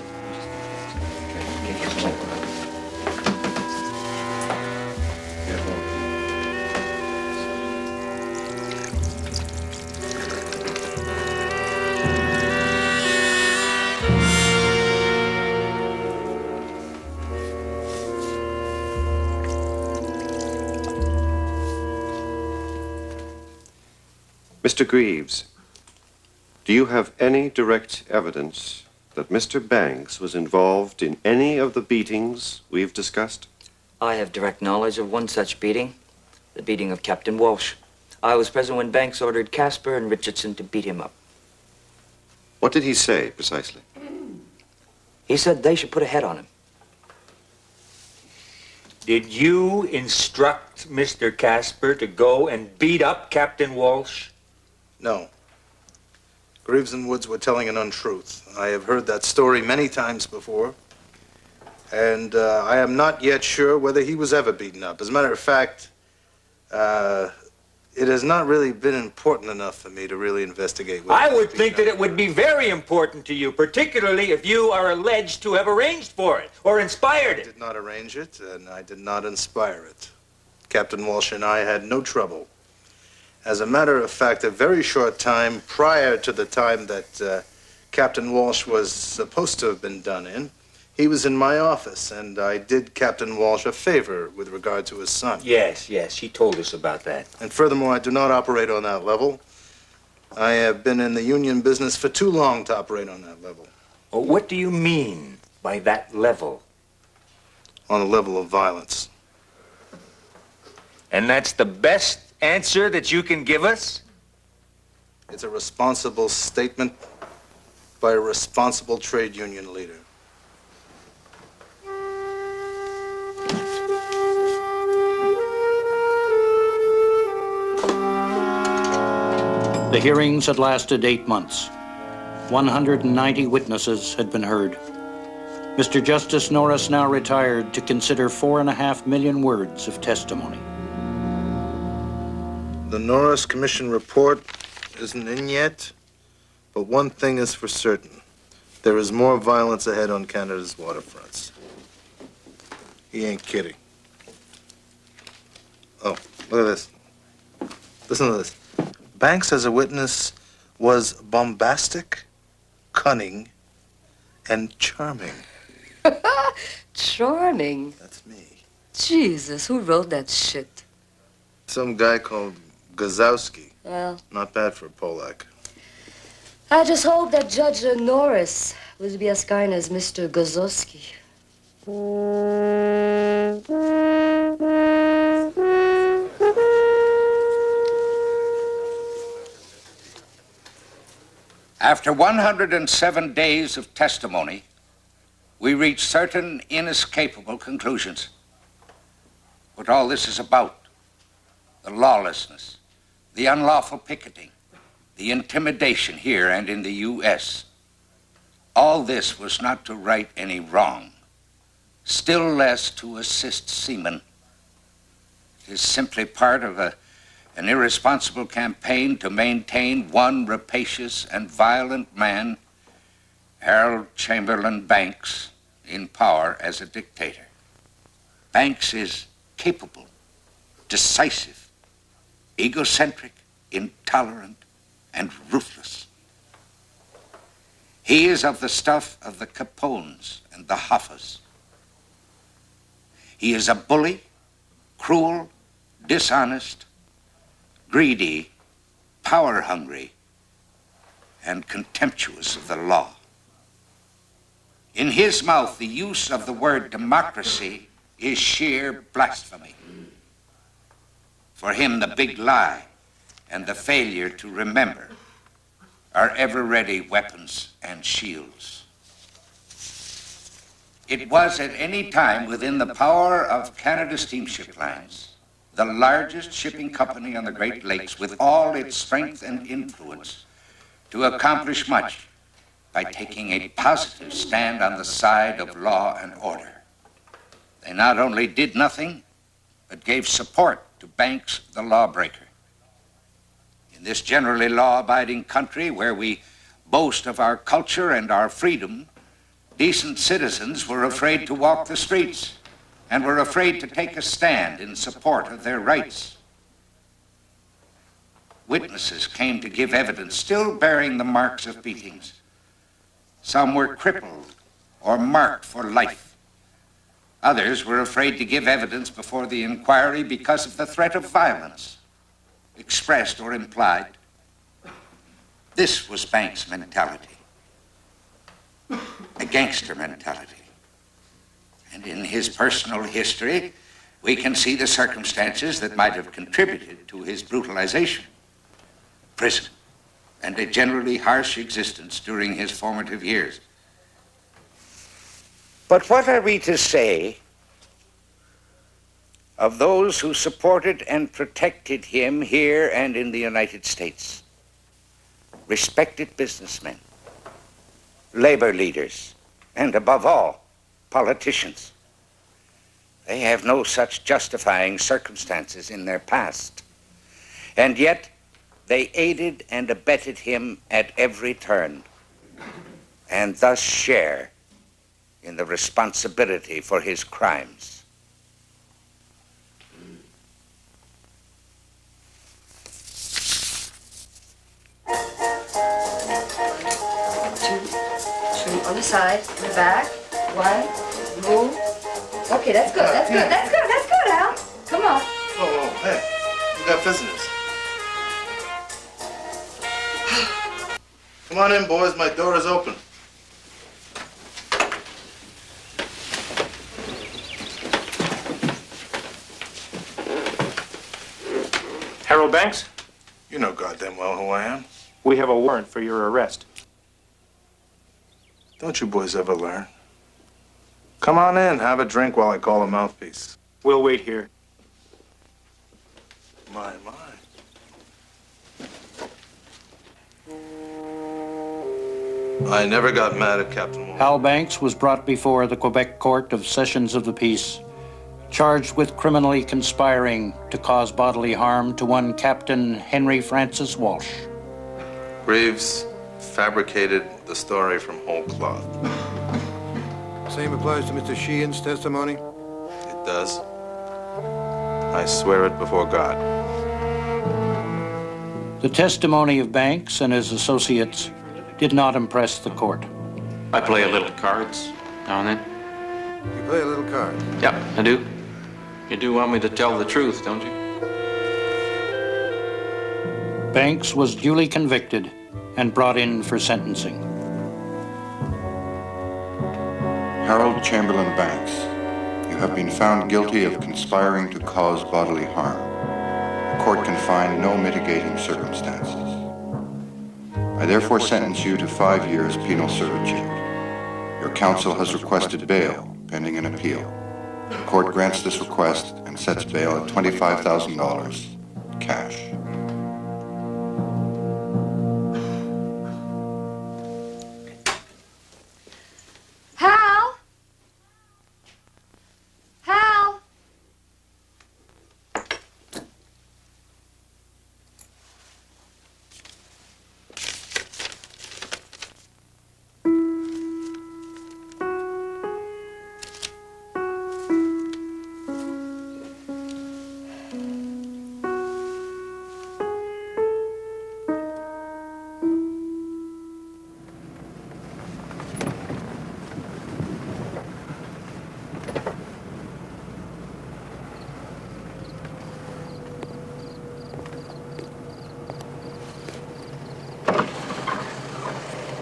Mr. Greaves, do you have any direct evidence that Mr. Banks was involved in any of the beatings we've discussed? I have direct knowledge of one such beating, the beating of Captain Walsh. I was present when Banks ordered Casper and Richardson to beat him up. What did he say, precisely? He said they should put a head on him. Did you instruct Mr. Casper to go and beat up Captain Walsh? No. Greaves and Woods were telling an untruth. I have heard that story many times before, and I am not yet sure whether he was ever beaten up. As a matter of fact, it has not really been important enough for me to really investigate. I would think that it would be very important to you, particularly if you are alleged to have arranged for it or inspired it. I did not arrange it, and I did not inspire it. Captain Walsh and I had no trouble. As a matter of fact, a very short time prior to the time that Captain Walsh was supposed to have been done in, he was in my office, and I did Captain Walsh a favor with regard to his son. Yes, he told us about that. And furthermore, I do not operate on that level. I have been in the union business for too long to operate on that level. Well, what do you mean by that level? On the level of violence. And that's the best answer that you can give us? It's a responsible statement by a responsible trade union leader. The hearings had lasted 8 months. 190 witnesses had been heard. Mr. Justice Norris now retired to consider 4.5 million words of testimony. The Norris Commission report isn't in yet, but one thing is for certain. There is more violence ahead on Canada's waterfronts. He ain't kidding. Oh, look at this. Listen to this. Banks, as a witness, was bombastic, cunning, and charming. Charming? That's me. Jesus, who wrote that shit? Some guy called Gazowski. Well, Not bad for a Polak. I just hope that Judge Norris will be as kind as Mr. Gazowski. After 107 days of testimony, we reach certain inescapable conclusions. What all this is about, the lawlessness, the unlawful picketing, the intimidation here and in the U.S., all this was not to right any wrong, still less to assist seamen. It is simply part of an irresponsible campaign to maintain one rapacious and violent man, Harold Chamberlain Banks, in power as a dictator. Banks is capable, decisive, egocentric, intolerant, and ruthless. He is of the stuff of the Capones and the Hoffas. He is a bully, cruel, dishonest, greedy, power-hungry, and contemptuous of the law. In his mouth, the use of the word democracy is sheer blasphemy. For him, the big lie and the failure to remember are ever-ready weapons and shields. It was at any time within the power of Canada Steamship Lines, the largest shipping company on the Great Lakes, with all its strength and influence, to accomplish much by taking a positive stand on the side of law and order. They not only did nothing, but gave support to Banks, the lawbreaker. In this generally law-abiding country where we boast of our culture and our freedom, decent citizens were afraid to walk the streets and were afraid to take a stand in support of their rights. Witnesses came to give evidence, still bearing the marks of beatings. Some were crippled or marked for life. Others were afraid to give evidence before the inquiry because of the threat of violence, expressed or implied. This was Banks' mentality, a gangster mentality. And in his personal history, we can see the circumstances that might have contributed to his brutalization. Prison, and a generally harsh existence during his formative years. But what are we to say of those who supported and protected him here and in the United States? Respected businessmen, labor leaders, and above all, politicians. They have no such justifying circumstances in their past. And yet, they aided and abetted him at every turn, and thus share in the responsibility for his crimes. Two on the side, in the back. One, move. Okay, that's good, that's good, that's good, that's good, Al. Come on. Whoa, hey, we got visitors. Come on in, boys, my door is open. Harold Banks? You know goddamn well who I am. We have a warrant for your arrest. Don't you boys ever learn? Come on in, have a drink while I call a mouthpiece. We'll wait here. My. I never got mad at Captain Walsh. Hal Banks was brought before the Quebec Court of Sessions of the Peace, charged with criminally conspiring to cause bodily harm to one Captain Henry Francis Walsh. Reeves fabricated the story from whole cloth. Same applies to Mr. Sheehan's testimony? It does. I swear it before God. The testimony of Banks and his associates did not impress the court. I play a little cards now and then. You play a little card? Yeah, I do. You do want me to tell the truth, don't you? Banks was duly convicted and brought in for sentencing. Harold Chamberlain Banks, you have been found guilty of conspiring to cause bodily harm. The court can find no mitigating circumstances. I therefore sentence you to 5 years penal servitude. Your counsel has requested bail pending an appeal. The court grants this request and sets bail at $25,000 cash. Hal? Hal?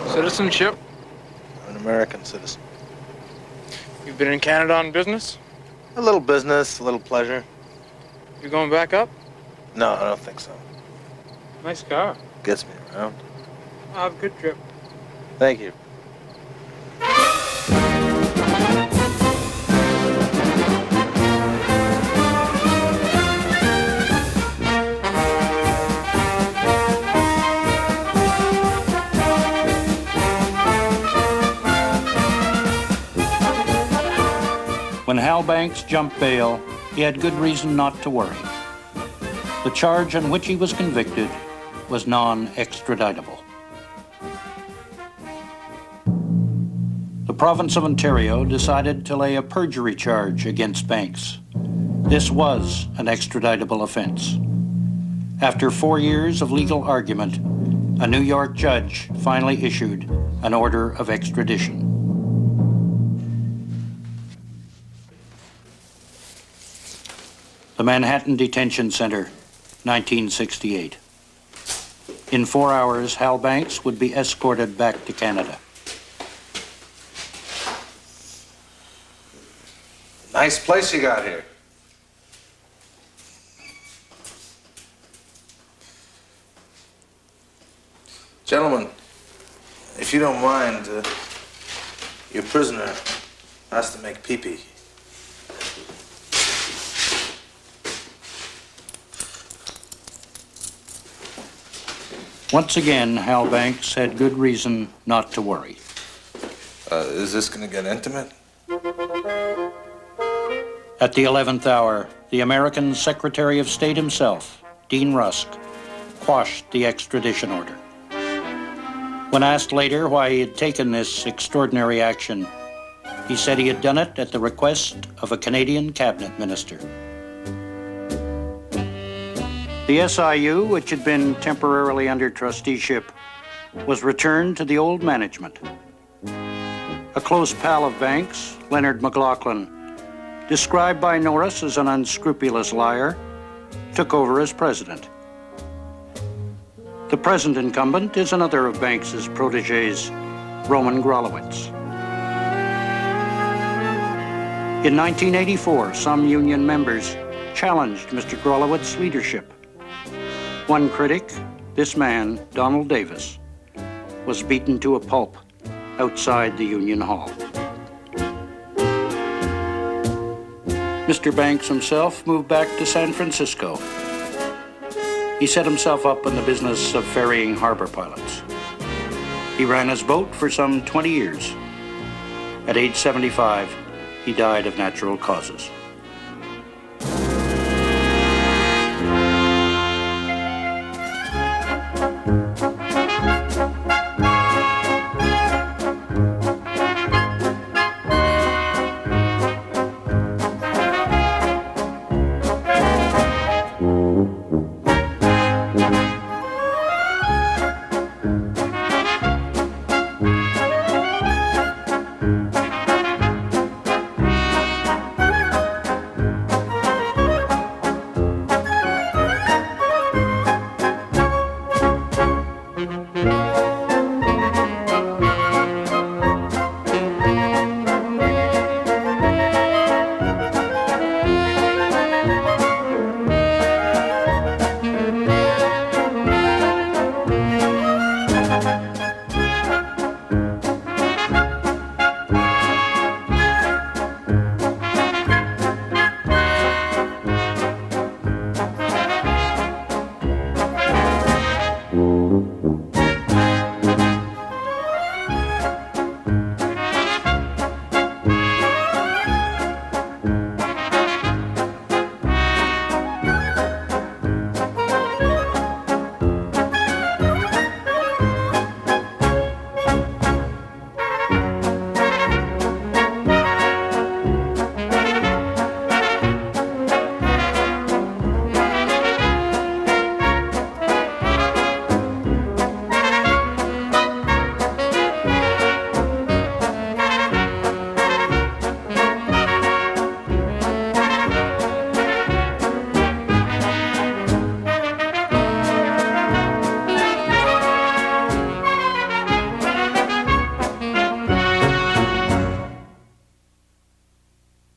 Citizenship? I'm an American citizen. You've been in Canada on business? A little business, a little pleasure. You going back up? No, I don't think so. Nice car. Gets me around. Have a good trip. Thank you. When Hal Banks jumped bail, he had good reason not to worry. The charge on which he was convicted was non-extraditable. The province of Ontario decided to lay a perjury charge against Banks. This was an extraditable offense. After 4 years of legal argument, a New York judge finally issued an order of extradition. The Manhattan Detention Center, 1968. In 4 hours, Hal Banks would be escorted back to Canada. Nice place you got here. Gentlemen, if you don't mind, your prisoner has to make pee-pee. Once again, Hal Banks had good reason not to worry. Is this going to get intimate? At the 11th hour, the American Secretary of State himself, Dean Rusk, quashed the extradition order. When asked later why he had taken this extraordinary action, he said he had done it at the request of a Canadian cabinet minister. The SIU, which had been temporarily under trusteeship, was returned to the old management. A close pal of Banks, Leonard McLaughlin, described by Norris as an unscrupulous liar, took over as president. The present incumbent is another of Banks's protégés, Roman Grolowitz. In 1984, some union members challenged Mr. Grolowitz's leadership. One critic, this man, Donald Davis, was beaten to a pulp outside the Union Hall. Mr. Banks himself moved back to San Francisco. He set himself up in the business of ferrying harbor pilots. He ran his boat for some 20 years. At age 75, he died of natural causes.